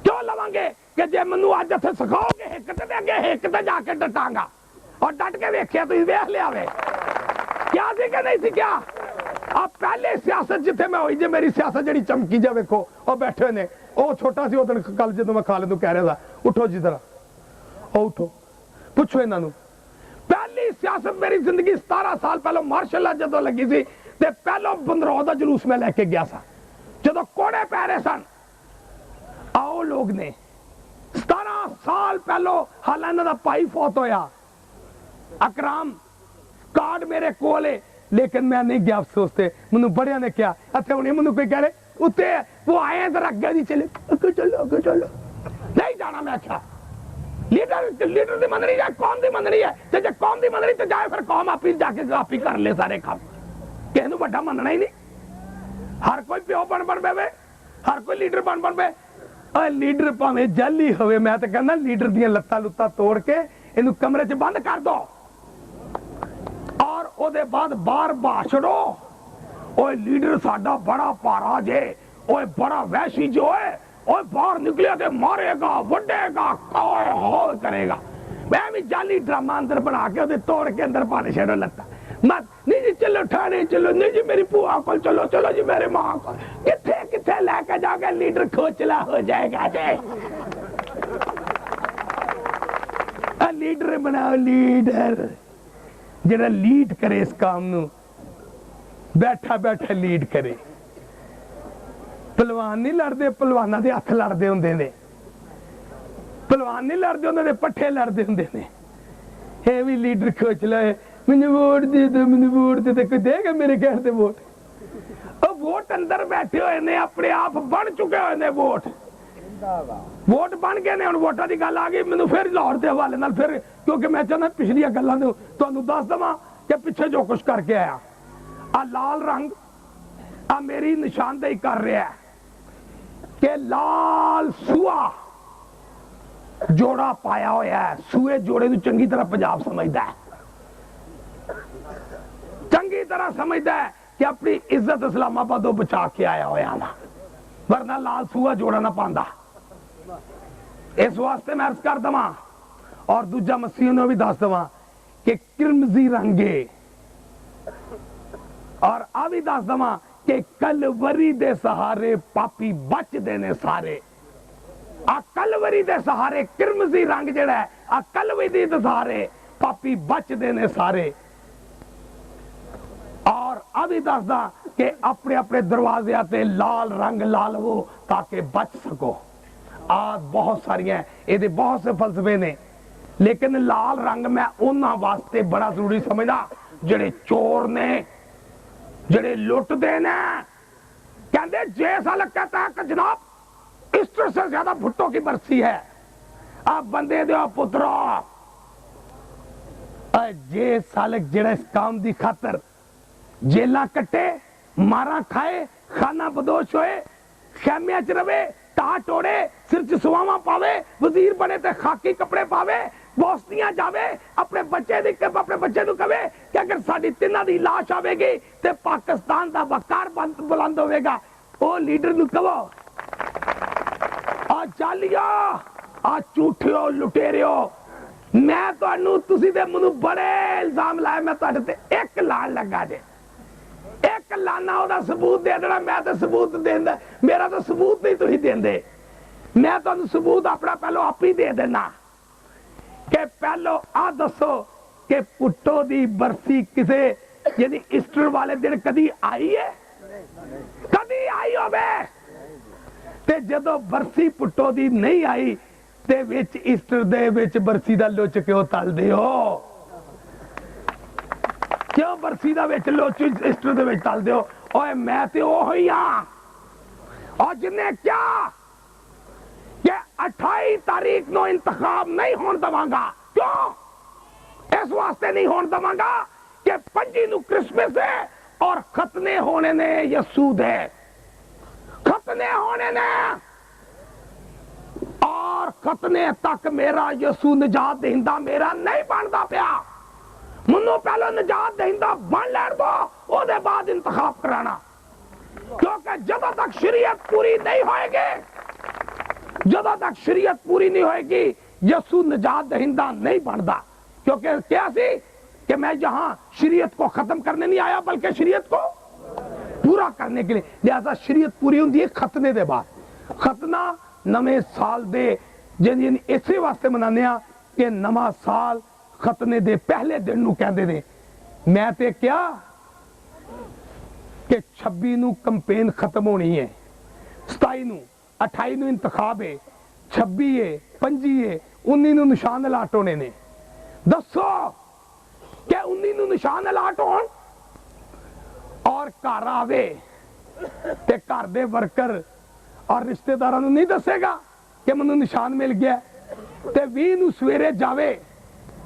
क्यों लवांगे? कि जे मैनू अज अथे सिखाओगे हिक ते अगे हिक ते जाके डटांगा, और डट के वेखिया तुसीं वेख लिया वे क्या सी कि नहीं सी। क्या आप पहले सियासत जिथे मैं हुई, जे मेरी सियासत जी चमकी जा वेखो, और बैठे ने ਉਹ ਛੋਟਾ ਸੀ ਉਹ ਦਿਨ ਕੱਲ ਜਦੋਂ ਮੈਂ ਖਾਲਿਦ ਨੂੰ ਕਹਿ ਰਿਹਾ ਸੀ ਉਠੋ ਜੀ ਜ਼ਰਾ, ਉਹ ਉਠੋ, ਪੁੱਛੋ ਇਹਨਾਂ ਨੂੰ। ਪਹਿਲੀ ਸਿਆਸਤ ਮੇਰੀ ਜ਼ਿੰਦਗੀ 17 ਸਾਲ ਪਹਿਲਾਂ ਮਾਰਸ਼ਲ ਲਾ ਜਦੋਂ ਲੱਗੀ ਸੀ, ਤੇ ਪਹਿਲਾਂ ਬੰਦਰੋਹ ਦਾ ਜਲੂਸ ਮੈਂ ਲੈ ਕੇ ਗਿਆ ਸਾਂ, ਜਦੋਂ ਕੋੜੇ ਪੈ ਰਹੇ ਸਨ। ਆਓ ਲੋਕ ਨੇ 17 ਸਾਲ ਪਹਿਲਾਂ, ਹਾਲਾਂ ਇਹਨਾਂ ਦਾ ਭਾਈ ਫੌਤ ਹੋਇਆ ਅਕਰਾਮ, ਕਾਰਡ ਮੇਰੇ ਕੋਲ ਹੈ, लेकिन मैं नहीं गया अफसोस से। मैनू बड़िया ने कहा, अच्छा हुणे मैनू कोई कह रहे उत्ते वो आए जरा अगे नहीं चले, अगे चलो, अगे चलो, नहीं जाना। मैं अच्छा लीडर लीडर दी मननी है, कौम दी मननी है, ते जे कौम दी मननी ते जाए फिर कौम आप ही जाके आप ही कर ले सारे काम, किसी नू बड़ा मनना ही नहीं। हर कोई प्यो बन बन पे, हर कोई लीडर बन बन पे। लीडर भावें जाली होवे, मैं तो कहना लीडर दियां लत्तां लुत्तां तोड़ के इनू कमरे च बंद कर दो, और ओदे बाद बाहर बाह छड़ो। ओए लीडर साडा बड़ा पारा जे, ओए बड़ा वैशी जो है, ओए बाहर निकलिया ते मारेगा, वड्डेगा, कौन करेगा। मैं भी जाली ड्रामा अंदर बना के ओदे तोड़ के अंदर पाने छड़ो लत्ता मत। नहीं जी चलो ठाणे चलो, नहीं जी मेरी बुआ को चलो, चलो जी मेरे मां को, किथे किथे लेके जाके लीडर खोचला हो जाएगा जे। लीडर बनाओ, लीडर जरा लीड करे इस काम नू, बैठा बैठा लीड करे। पहलवान नहीं लड़ते, पहलवाना दे हथ लड़ते होंदे ने, पहलवान नहीं लड़ते, उन्होंने पट्ठे लड़ते होंदे ने। ये भी लीडर खोचला है, मैंने वोट दे दो, मैंने वोट दे दो, कोई देगा मेरे कहने से वोट? और वोट अंदर बैठे हुए ने, अपने आप बन चुके हुए ने वोट, वोट बन गए ने। हुण वोटां दी गल आ गई, मैनूं फिर लाहौर दे हवाले नाल फिर, क्योंकि मैं चाहना पिछलियां गल्लां नूं तुहानूं दस दवां कि पिछे जो कुछ करके आया। आ लाल रंग आ मेरी निशानदेही कर रहा है कि लाल सूआ जोड़ा पाया होया है। सूए जोड़े नूं चंगी तरह पंजाब समझदा है, चंगी तरह समझदा है कि अपनी इज्जत इस्लामाबादों बचा के आया होया ना, वरना लाल सूआ जोड़ा ना पांदा। इस वास्ते मैं अर्ज कर दवा, और दूजा मसीह ने भी दस दवा कि किरमजी रंगे, और आ भी दस दवा कि कलवरी दे सहारे पापी बचदे ने सारे। आ कलवरी दे सहारे किरमजी रंग जेड़ा है, आ कलवरी दे सहारे पापी बचदे ने सारे। और आ भी दसदा कि अपने अपने दरवाजे ते लाल रंग ला लवो ताकि बच सको। आज बहुत सारियां ये बहुत से फलसफे ने, लेकिन लाल रंग मैं उन्हां वास्ते बड़ा जरूरी समझदा जेड़े चोर ने, जेड़े लुटदे ने। कहंदे जे साल कहता है कि जनाब ईस्टर से ज्यादा भुट्टो की बरसी है। आप बंदे दे पुत्रो, जे सालक जेड़ा इस काम दी खातर जेला कटे, मारा खाए, खाना बदोश होए, खैमिया च रवे, टा टोड़े, सिर च सुवावा पावे, वजीर बने ते खाकी कपड़े पावे, बोस्तियां जावे, अपने बच्चे नूं कहे कि अगर साडी तिन्हां दी लाश आवेगी ते पाकिस्तान दा वकार बुलंद होवेगा। ओ लीडर नूं कहो आ जालिया, आ झूठियो लुटेरियो, मैं तुहानू तुसी दे मैनू बड़े इल्जाम लाए, मैं तुहाडे ते एक लाण लगा जे, एक लाना ओदा सबूत दे देना। मैं तो सबूत देंदा, मेरा तो सबूत नहीं तुसीं देंदे। मैं तुहानू सबूत अपना पहलो आप ही दे देना कि पहलो आ दसो कि पुट्टो दी बरसी किसे यानी ईस्टर वाले दिन कदी आई है? कदी आई होवे ते जदों बरसी पुट्टो दी नहीं आई ते विच ईस्टर दे विच बरसी दा लुच क्यों तलदे हो? क्यों बरसी दा विच लुच ईस्टर दे विच तलदे हो? ओए मैं ते ओह ही हां और जिन्ने क्या कि 28 तारीख नो इंतखाब नहीं होने दवांगा। क्यों? इस वास्ते नहीं होने दवांगा कि 25 नू क्रिसमस है और खतने होने ने यसूद है, खतने होने ने, और खतने तक मेरा यसू निजात देंदा मेरा नहीं बनता पिया। मनु पहले निजात देंदा बन लैण दो, ओदे बाद इंतखाब कराना। क्योंकि जदों तक शरीयत पूरी नहीं होएगी, जदों तक शरीयत पूरी नहीं होएगी, यसू निजात देंदा नहीं बनता। क्योंकि क्या सी कि मैं यहां शरीयत को खत्म करने नहीं आया बल्कि शरीयत को पूरा करने के लिए। लिहाजा शरीयत पूरी होंदी है खतने दे बाद। खतना नवे साल दे जिन इसे वास्ते मनाने कि नवा साल खतने दे पहले दिन नू कहंदे ने। मैं ते क्या कि 26 नू कैंपेन खत्म होनी है, 27 नू, 28 नू इंतखाब है, 26 है, 25 है, 19 नू निशान अलाट होने ने। दसो क्या 19 नू निशान अलाट होन और घर आवे ते घर दे वर्कर और रिश्तेदारों नहीं दसेगा कि मैनू निशान मिल गया ते 20 नू सवेरे जावे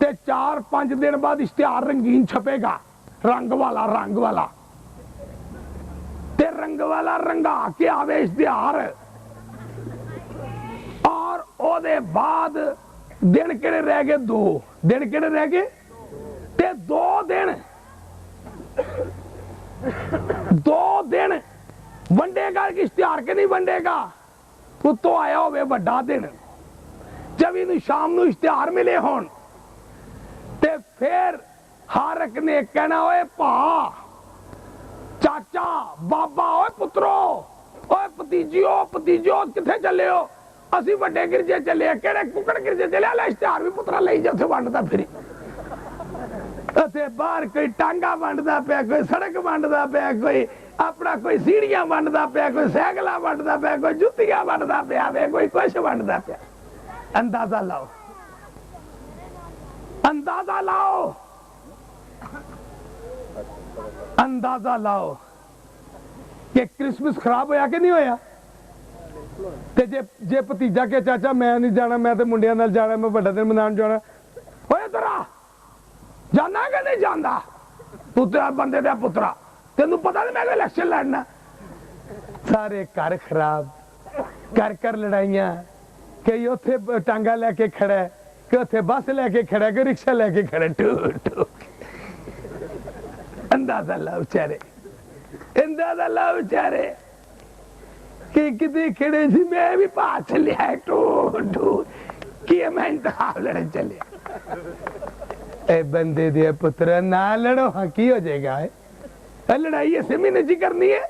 ते 4-5 दिन बाद इश्तिहार रंगीन छपेगा, रंग वाला ते रंग वाला रंगा के आवे इश्तिहार। और ओदे बाद दिन केड़े रह गए? 2 दिन केड़े रह गए? ते 2 दिन वंडेगा इश्तिहार के नहीं वंडेगा? उतो आया होवे वड्डा दिन, 24 नू शाम नू इश्तिहार मिले होन ते फिर हर एक ने कहना ओए भा, चाचा, बाबा, ओए पुत्रो, ओए भतीजियो किथे चले हो? असी वड्डे गिरजे चले। केड़े कुकड़ गिरजे चले? ले इश्तिहार भी पुत्रा लई जा, उत्थे वंडदा फिरी। बाहर कोई टांगा वंडदा पिया, कोई सड़क वंडदा पिया, कोई अपना कोई सीढ़ियां वंडदा पिया, कोई साइकिलां वंडदा पिया, कोई जुत्तियां वंडदा पिया, कोई कुछ वंडदा पिया। अंदाजा लाओ, अंदाजा लाओ, अंदाजा लाओ कि क्रिसमस खराब होया कि नहीं होया? ते जे भतीजा के चाचा मैं नहीं जाना, मैं तो मुंडियां नाल जाना, मैं बड़ा दिन मनान जाना। ओए तेरा जाना कि नहीं जाना? तू तेरा बंदे दा पुत्रा, तेनू पता नहीं मैं इलेक्शन लड़ना। सारे घर खराब, कर लड़ाइयां, कई उथे टांगा लेके खड़ा है, कि उथे बस लेके खड़ा है, कि रिक्शा लेके खड़ा है। अंदाजा लाओ बेचारे, अंदाजा लाओ बेचारे कि कितने खड़े सी। मैं भी पास लिया कि मैं इंतखाब लड़न चले। ए बंदे दे पुत्र ना लड़ो, हाँ की हो जाएगा? लड़ाई ऐसे महीने जी करनी है।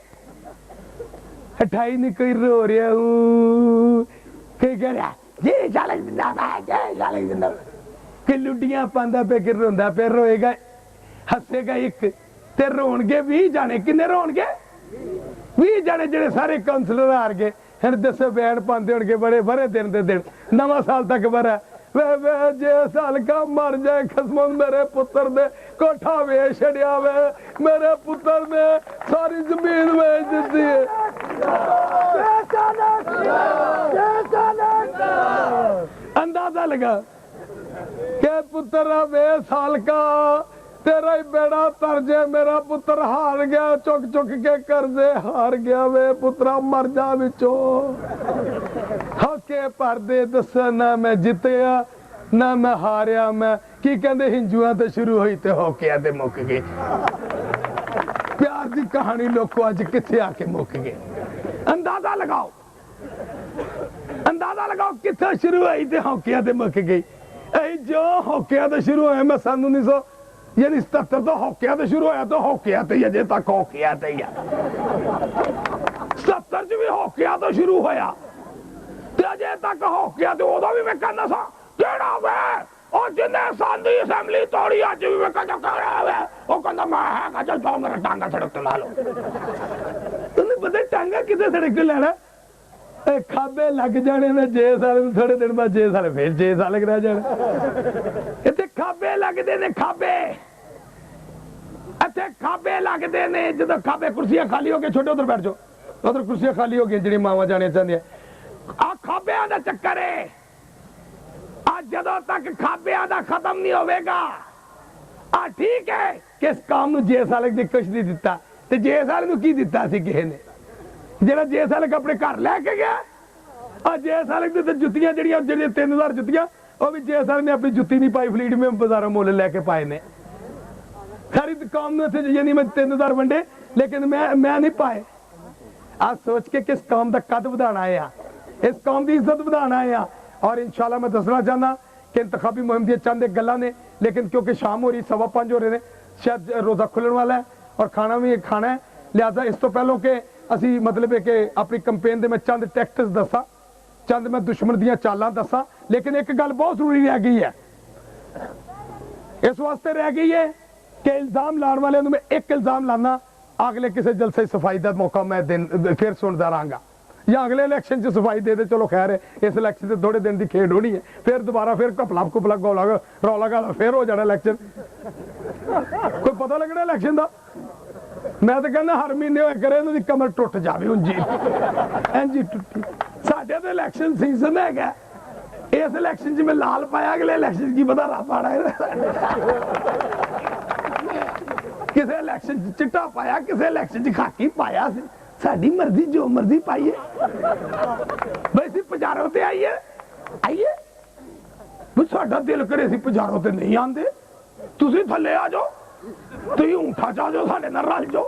28 ने कोई रो रहा हूँ, कोई कह रहा ये जालक जिंदाबाद, कि लुडियां पांदा पे कि रोंदा पे, रोएगा हसेगा एक ते रोणगे 20 जाने। किन्ने रोणगे? 20 जाने जेड़े सारे काउंसलर हार गए। हर दसो बैन पाते होंगे बड़े बड़े दिन दे दिन, नवा साल तक बड़ा
वे जे साल का मर जाए खसमन मेरे पुत्र ने कोठा वेच छड़िया वे मेरे पुत्र ने सारी जमीन बेच दी है। अंदाजा लगा के पुत्र वे साल का तेरा ही बेड़ा तरजे मेरा पुत्र हार गया चुक चुक के कर्जे हार गया वे पुत्रा मर जा विचो हके परदे दस ना मैं जितया ना मैं हारिया मैं की कहंदे हिंजुआ तो शुरू हुई ते होके ते मुक गई प्यार की कहानी लोगों अज किथे आके मुक गए। अंदाजा लगाओ किथे शुरू हुई ते होके ते मुक गई। जो होके तो शुरू होया मैं सन 1977 तो होकिया तो शुरू होया तो होकिया तो अजे तक होकिया तो ही 70 च भी होकिया तो शुरू होया ते अजे तक होकिया तो उदों भी मैं कहना सा केड़ा वे ओ जिन्ने सांदी असेंबली तोड़ी अज भी मैं कहना केड़ा वे ओ कहंदा मैं है चल जाओ मेरा टांगा सड़क ते ला लो तन्ने पता टांगा किथे सड़क ते लेना खाबे लग जाने ने जे साल थोड़े दिन बाद जे साल फिर जे साल रह जाने इत्थे खाबे लगदे ने खाबे इत्थे खाबे लगदे ने जदों खाबे कुर्सियां खाली हो गए छोटे उधर बैठ जाओ उधर कुर्सियां खाली हो गई जिहड़ी मावां जाने चाहंदियां आ खाबियां दा चक्कर है आ जदों तक खाबियां दा खत्म नहीं होवेगा आ ठीक है कि इस काम नूं जे साल दी कुछ नहीं दिता ते जे साल नूं की दिता सी किसे ने जेड़ा जे साल अपने घर लैके गया जे साल जुत्तियां जड़ियां 3000 जुत्तियां वो भी जे साल ने अपनी जुत्ती नहीं पाई फलीट में बाजारों मुल लैके पाए ने सारी काम यानी मैं 3000 वंडे लेकिन मैं नहीं पाए। आज सोच के किस काम का कद बढ़ाना है इस काम की इज्जत बढ़ाना है और इंशाल्लाह मैं दसना चाहना कि इंतखाबी मुहिम दी चंद एक गल्लां ने लेकिन क्योंकि शाम हो रही 5:15 हो रहे हैं शायद रोजा खुलने वाला है और खाना भी खाना है लिहाजा इस तो पहलों के असी मतलब है कि अपनी कंपेन दे मैं चंद टैक्टिक्स दसा चंद मैं दुश्मन दियां चालां दसा लेकिन एक गल बहुत जरूरी रह गई है इस वास्ते रह गई है कि इल्जाम लाने वाले मैं एक इल्जाम लाना अगले किसी जलसे सफाई का मौका मैं दिन फिर सुनता रहांगा या अगले इलेक्शन च सफाई दे दे चलो खैर है इस इलेक्शन से थोड़े दिन की खेड होनी है फिर दोबारा फिर घपला घुपला रौला गाला फिर हो जाना इलेक्शन कोई पता लगना इलेक्शन का मैं तो कहना हर महीने होया करे इन्हां दी कमर टुट जावे हुण जी इंज टुटी साडे तो इलेक्शन सीजन है इस इलेक्शन च मैं लाल पाया अगले इलेक्शन की पता रब आना किसी इलेक्शन च चिट्टा पाया किसी इलेक्शन च खाकी पाया साडी मर्जी जो मर्जी पाइए भाई सी पजारों ते आइए साडा दिल करे सी पजारों ते नहीं आंदे तुसी थल्ले आ जाओ तुम ऊंठा चाह जाओ साडे नाल रल जाओ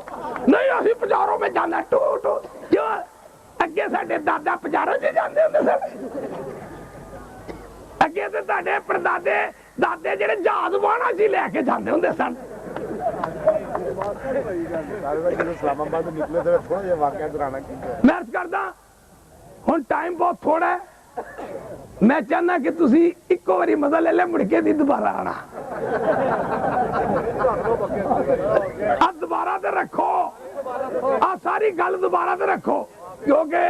नहीं असीं पजारों में जाना टो टो क्यों अगे साडे दादा पजारों च जांदे हुंदे सन अगे ते साडे परदादे दादे जेहड़े जहाज वाहना सी लैके जांदे हुंदे सन इस्लामाबाद निकले तो थोड़ा जिहा वाकया कराना मैं अर्ज करदा हुण टाइम बहुत थोड़ा है मैं चाहना कि तुसी इक्को बारी मजा ले ले मुड़के दी दोबारा आना दोबारा ते रखो आ सारी गल दोबारा ते रखो क्योंकि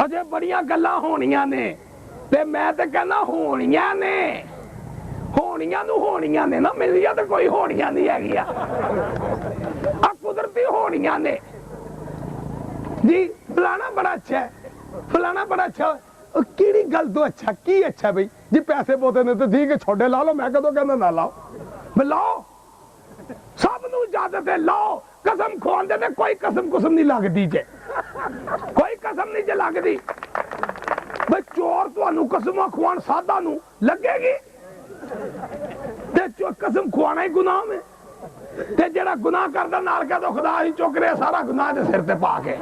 अजे बड़ियां गल्लां होनियां ने ते मैं ते कहना होनियां ने ना मिलिया तो कोई होनियां नहीं है कुदरती होनियां ने जी फलाना बड़ा अच्छा है फलाना बड़ा अच्छा किहड़ी गल तो अच्छा की अच्छा भाई जी पैसे पोते ने तो ठीक है छोड़े ला लो मैं कदों कहना ना लाओ लाओ सब नूं इजाजत है लाओ कसम खुआंदे ने कोई कसम कुसम नहीं लगदी जे कोई कसम नहीं जे लगदी भाई चोर तुहानू कसम खुआन सादा नू लगेगी ते कसम खुआना ही गुनाह में ते जेड़ा गुनाह करदा नाल कह दो खुदा ही चुक रहे सारा गुनाह दे सिर ते पा के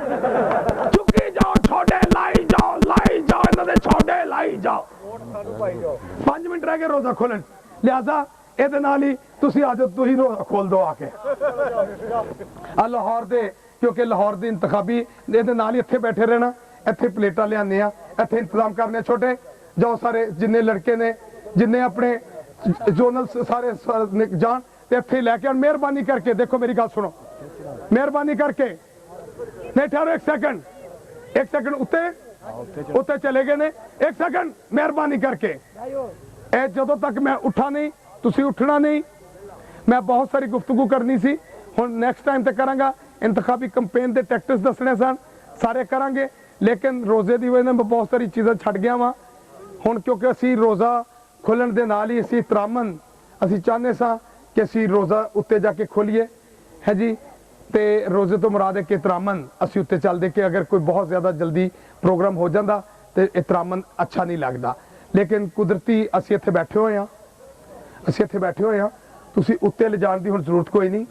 चुकी जाओ छोड़े लाई जाओ इन्हां दे छोड़े लाई जाओ 5 मिनट रह गए रोजा खोलन लिहाजा ਇਹਦੇ ਨਾਲ ਹੀ ਤੁਸੀਂ ਅੱਜ ਤੁਸੀਂ ਰੋਜ਼ਾ ਖੋਲ ਦੋ ਆ ਕੇ ਆ ਲਾਹੌਰ ਦੇ ਕਿਉਂਕਿ ਲਾਹੌਰ ਦੀ ਇੰਤਖਾਬੀ ਇਹਦੇ ਨਾਲ ਹੀ ਇੱਥੇ ਬੈਠੇ ਰਹਿਣਾ ਇੱਥੇ ਪਲੇਟਾਂ ਲਿਆਉਂਦੇ ਆ ਇੱਥੇ ਇੰਤਜ਼ਾਮ ਕਰਨੇ ਛੋਟੇ ਜੋ ਸਾਰੇ ਜਿੰਨੇ ਲੜਕੇ ਨੇ ਜਿੰਨੇ ਆਪਣੇ जोनल सारे जान ते इत्थे लैके मेहरबानी करके देखो मेरी गल सुनो मेहरबानी करके नहीं ठहरो एक सेकंड उत्ते ਉੱਤੇ ਚਲੇ ਗਏ ਨੇ। ਇੱਕ ਸੈਕਿੰਡ ਮਿਹਰਬਾਨੀ ਕਰਕੇ, ਇਹ ਜਦੋਂ ਤੱਕ ਮੈਂ ਉੱਠਾ ਨਹੀਂ ਤੁਸੀਂ ਉੱਠਣਾ ਨਹੀਂ। ਮੈਂ ਬਹੁਤ ਸਾਰੀ ਗੁਫ਼ਤਗੂ ਕਰਨੀ ਸੀ, ਹੁਣ ਨੈਕਸਟ ਟਾਈਮ ਤੇ ਕਰਾਂਗਾ। ਇੰਤਖਾਬੀ ਕੰਪੇਨ ਦੇ ਟੈਕਟਿਕਸ ਦੱਸਣੇ ਸਨ, ਸਾਰੇ ਕਰਾਂਗੇ। ਲੇਕਿਨ ਰੋਜ਼ੇ ਦੀ ਵਜ੍ਹਾ ਨਾਲ ਮੈਂ ਬਹੁਤ ਸਾਰੀ ਚੀਜ਼ਾਂ ਛੱਡ ਗਿਆ ਵਾਂ ਹੁਣ, ਕਿਉਂਕਿ ਅਸੀਂ ਰੋਜ਼ਾ ਖੁੱਲਣ ਦੇ ਨਾਲ ਹੀ ਅਸੀਂ ਤਰਾਮਨ ਅਸੀਂ ਚਾਹੁੰਦੇ ਸਾਂ ਕਿ ਅਸੀਂ ਰੋਜ਼ਾ ਉੱਤੇ ਜਾ ਕੇ ਖੋਲੀਏ ਹੈ ਜੀ। ਤੇ ਰੋਜ਼ੇ ਤੋਂ ਮੁਰਾਦ ਹੈ ਕਿ ਤਰਾਮਨ ਅਸੀਂ ਉੱਤੇ ਚੱਲਦੇ ਕਿ ਅਗਰ ਕੋਈ ਬਹੁਤ ਜ਼ਿਆਦਾ ਜਲਦੀ ਪ੍ਰੋਗਰਾਮ ਹੋ ਜਾਂਦਾ ਤੇ ਇਤਰਾਮਨ ਅੱਛਾ ਨਹੀਂ ਲੱਗਦਾ। ਲੇਕਿਨ ਕੁਦਰਤੀ ਅਸੀਂ ਇੱਥੇ ਬੈਠੇ ਹੋਏ ਹਾਂ, ਤੁਸੀਂ ਉੱਤੇ ਲਿਜਾਣ ਦੀ ਹੁਣ ਜ਼ਰੂਰਤ ਕੋਈ ਨਹੀਂ।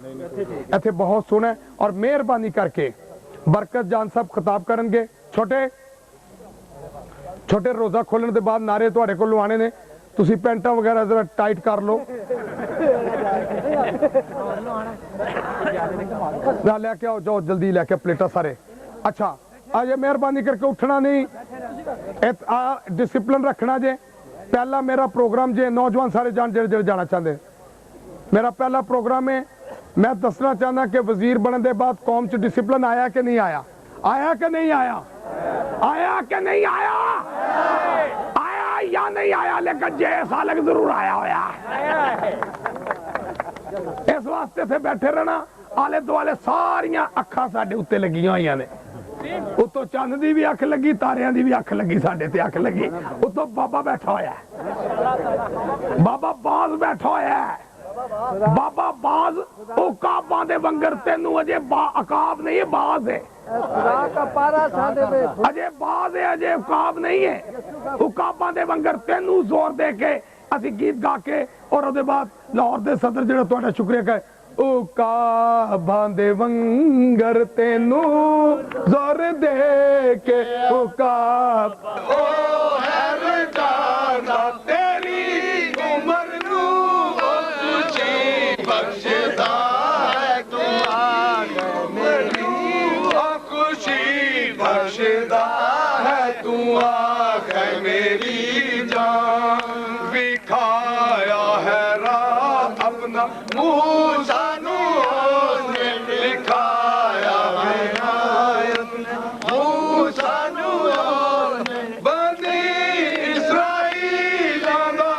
ਇੱਥੇ ਬਹੁਤ ਸੋਹਣਾ ਹੈ। ਔਰ ਮਿਹਰਬਾਨੀ ਕਰਕੇ ਬਰਕਤ ਜਾਨ ਸਾਹਿਬ ਖਿਤਾਬ ਕਰਨਗੇ। ਛੋਟੇ ਰੋਜ਼ਾ ਖੋਲਣ ਦੇ ਬਾਅਦ ਨਾਰੇ ਤੁਹਾਡੇ ਕੋਲ ਲਵਾਣੇ ਨੇ, ਤੁਸੀਂ ਪੈਂਟਾਂ ਵਗੈਰਾ ਜ਼ਰਾ ਟਾਈਟ ਕਰ ਲਓ। ਲੈ ਕੇ ਆਓ, ਜਾਓ ਜਲਦੀ ਲੈ ਕੇ ਪਲੇਟਾਂ ਸਾਰੇ। अच्छा आज मेहरबानी करके उठना नहीं, डिसिप्लिन रखना जे। पहला मेरा प्रोग्राम जे नौजवान सारे जेड़े जाना चाहते, मेरा पहला प्रोग्राम है। मैं दसना चाहना कि वजीर बनने के बाद कौम च डिसिप्लिन आया कि नहीं आया, आया कि नहीं आया, आया कि नहीं आया, आया या नहीं आया, लेकिन जे साल जरूर आया होया। इस वास्ते थे बैठे रहना, आले दुआले सारियां अखां साडे उत्ते लगियां होईयां ने। उतो चंद दी भी अख लगी, तारियां दी भी अख लगी, साडे ते अख लगी। उतो बाबा बैठा होया है, बाबा बाज बैठा होया है। बाबा बाज ओ काबां दे वंगर, तेनू अजे अकाब नहीं है, बाज है। अजे बाज है, अजे उकाब नहीं है। उकाबां दे वंगर तेनू जोर दे के असी गीत गा के, और उहदे बाद लाहौर दे सदर जिहड़ा तुहाडा शुक्रिया कहे, उकाबां दे वंगर तेनू जोर दे के उकाब ओ हैर जाना तेरी उमर नू ओ तुझी बख्शदा है तुम्हारे मेरी ओ खुशी बख्शदा है तू आखे मेरी जान। विखाया है राह अपना मूसा नू उसने लिखाया है मूसा नू उसने बनी इस्राइल आंदा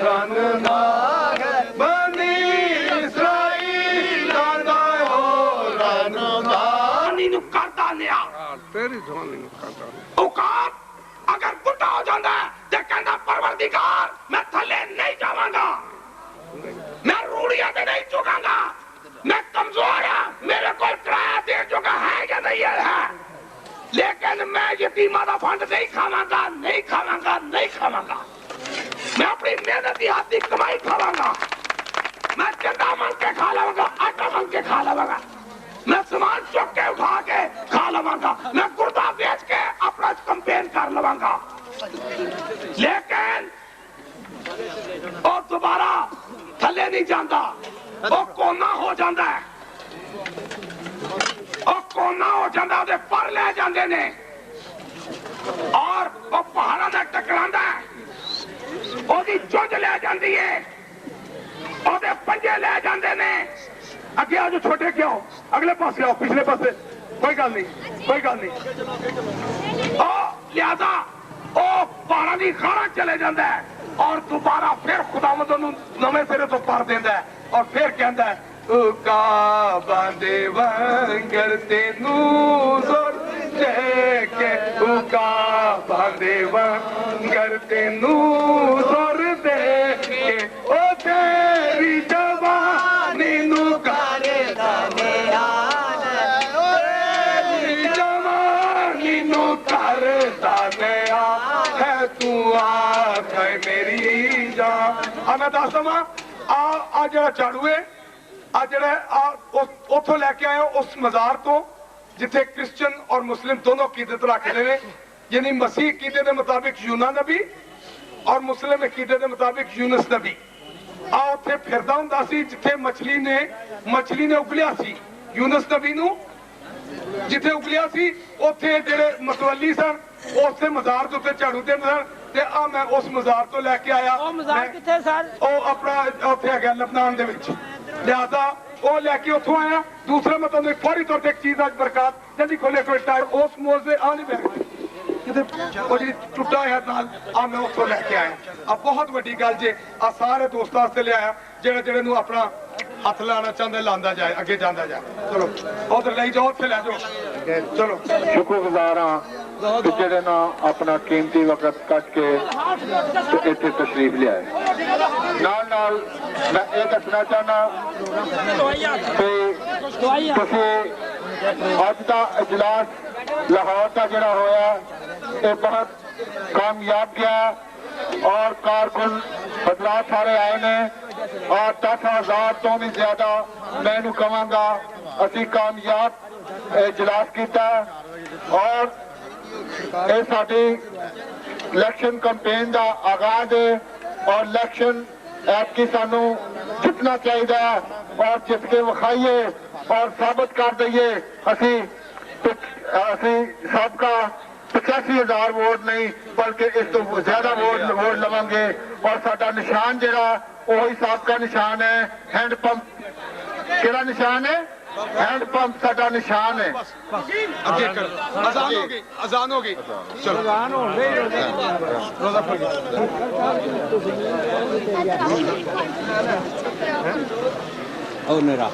रन नाग, बनी इस्राइल आंदा रन नाग नु करदा लिया तेरी ध्वनि नु करदा। औकात अगर बुढ़ा हो जाता है तो कहता परवरदिगार मैं थले नहीं जावांगा, मैं रूड़ियां से नहीं चुकांगा, मैं कमजोर है, मेरे को किराया दे चुका है या नहीं है, लेकिन मैं यतीमा का फंड नहीं खावांगा, नहीं खावांगा, नहीं खावांगा। मैं अपनी मेहनत की हाथ की कमाई खावांगा, मैं चंदा मांग के खा लवांगा, आटा मांग के खा लवांगा, मैं सामान चुक के उठा के खा लवांगा, मैं गुर्दा बेच के अपना कंपेन कर लवांगा। लेकिन और दोबारा थले नहीं जाता, वो कोना हो जाता है, और कोना हो जाता उसे पर ले जाते ने, और वो पहाड़ा में टकरांदा है, ओदी चुंझ ले जाती है, ओदे पंजे ले जाते ने। अगे आओ, जो छोटे क्यों अगले पासे आओ, पिछले पासे कोई गल नहीं, कोई गल नहीं। ओ लिहाजा ओ पहाड़ा की खाना चले जाता है, और दोबारा फिर खुदावंद नवे सिरे तो पर देंदा है, और फिर कहता है उकाबां दे वंगर तेनू जोर दे के, उकाबां दे वंगर तेनू जोर दे के, ओ तेरी जवानी नू करे दनियान, तेरी जवानी नू करे दनियान है तू आख मेरी जान। आ मैं दस दवां आ जरा झाड़ू है, आ जरा उथों लैके आए उस मजार तो जिथे क्रिश्चियन और मुस्लिम दोनों अकीदत रखते हैं, यानी मसीह अकीदे के मुताबिक यूना नबी और मुस्लिम अकीदे के मुताबिक यूनुस नबी। आ उत्थे फिरदा हुंदा सी जिथे मछली ने उगलिया सी, यूनुस नबी नू जिथे उगलिया सी उत्थे जेड़े मतवली सन उस मजार के उत्ते झाड़ू दे सन, ते आ मैं उस मजार तो लैके आया।
ਉਹ ਮਜ਼ਾਕ ਕਿੱਥੇ ਸਰ?
ਉਹ ਆਪਣਾ ਉੱਥੇ ਹੈਗਾ ਲਬਨਾਨ ਦੇ ਵਿੱਚ, ਲਿਆਦਾ ਉਹ ਲੈ ਕੇ ਉੱਥੋਂ ਆਇਆ। ਦੂਸਰਾ ਮੈਂ ਤੁਹਾਨੂੰ ਫੌਰੀ ਤੌਰ ਤੇ ਇੱਕ ਚੀਜ਼ ਅੱਜ ਬਰਕਾਤ ਜਲਦੀ ਖੋਲੇ ਕੋਈ ਟਾਇਰ ਉਸ ਮੋਜ਼ ਦੇ ਆ ਨਹੀਂ ਬੈਠ ਕਿਤੇ ਉਹ ਜਿਹੜੀ ਟੁੱਟਾ ਹੋਇਆ ਨਾਲ ਆ ਮੈਂ ਉੱਥੋਂ ਲੈ ਕੇ ਆਇਆ ਆ ਬਹੁਤ ਵੱਡੀ ਗੱਲ ਜੇ ਆ ਸਾਰੇ ਦੋਸਤਾਂ ਵਾਸਤੇ ਲਿਆਇਆ ਜਿਹੜੇ ਨੂੰ ਆਪਣਾ ਹੱਥ ਲਾਣਾ ਚਾਹੁੰਦੇ ਲਾਂਦਾ ਜਾਏ ਅੱਗੇ ਜਾਂਦਾ ਜਾਏ ਚਲੋ ਉਧਰ ਲਈ ਜਾਓ ਉੱਥੇ ਲੈ ਜਾਓ ਚਲੋ
ਸ਼ੁਕਰਗੁਜ਼ਾਰ ਹਾਂ ਕਿ ਜਿਹੜੇ ਨਾ ਆਪਣਾ ਕੀਮਤੀ ਵਕਤ ਕੱਢ ਕੇ ਤੇ ਇੱਥੇ ਤਸ਼ਰੀਫ ਲਿਆਏ ਨਾਲ ਨਾਲ ਮੈਂ ਇਹ ਦੱਸਣਾ ਚਾਹੁੰਦਾ ਕਿ ਤੁਸੀਂ ਅੱਜ ਦਾ ਇਜਲਾਸ ਲਾਹੌਰ ਦਾ ਜਿਹੜਾ ਹੋਇਆ ਇਹ ਬਹੁਤ ਕਾਮਯਾਬ ਗਿਆ ਔਰ कारकुन हजरात सारे आए ने और 10,000 तो भी ज्यादा मैं कहूँगा असी कामयाब इजलास किया और ये साडी इलेक्शन कैंपेन का आगाज है और इलेक्शन ऐतकी सानू जितना चाहिए और जित के विखाइए और साबित कर दईए असी सबका 85,000 वोट नहीं बल्कि इस तो ज्यादा वोट लवेंगे और साडा निशान जरा वही सबका निशान है हैंड पंप केड़ा निशान है हैंड पंप साडा निशान है
ਅੱਗੇ ਕਰ ਅਜ਼ਾਨ ਹੋ ਗਈ ਚਲੋ ਅਜ਼ਾਨ ਹੋ ਗਈ ਰੋਜ਼ਾ ਫੜ
ਉਹ ਨੇਰਾ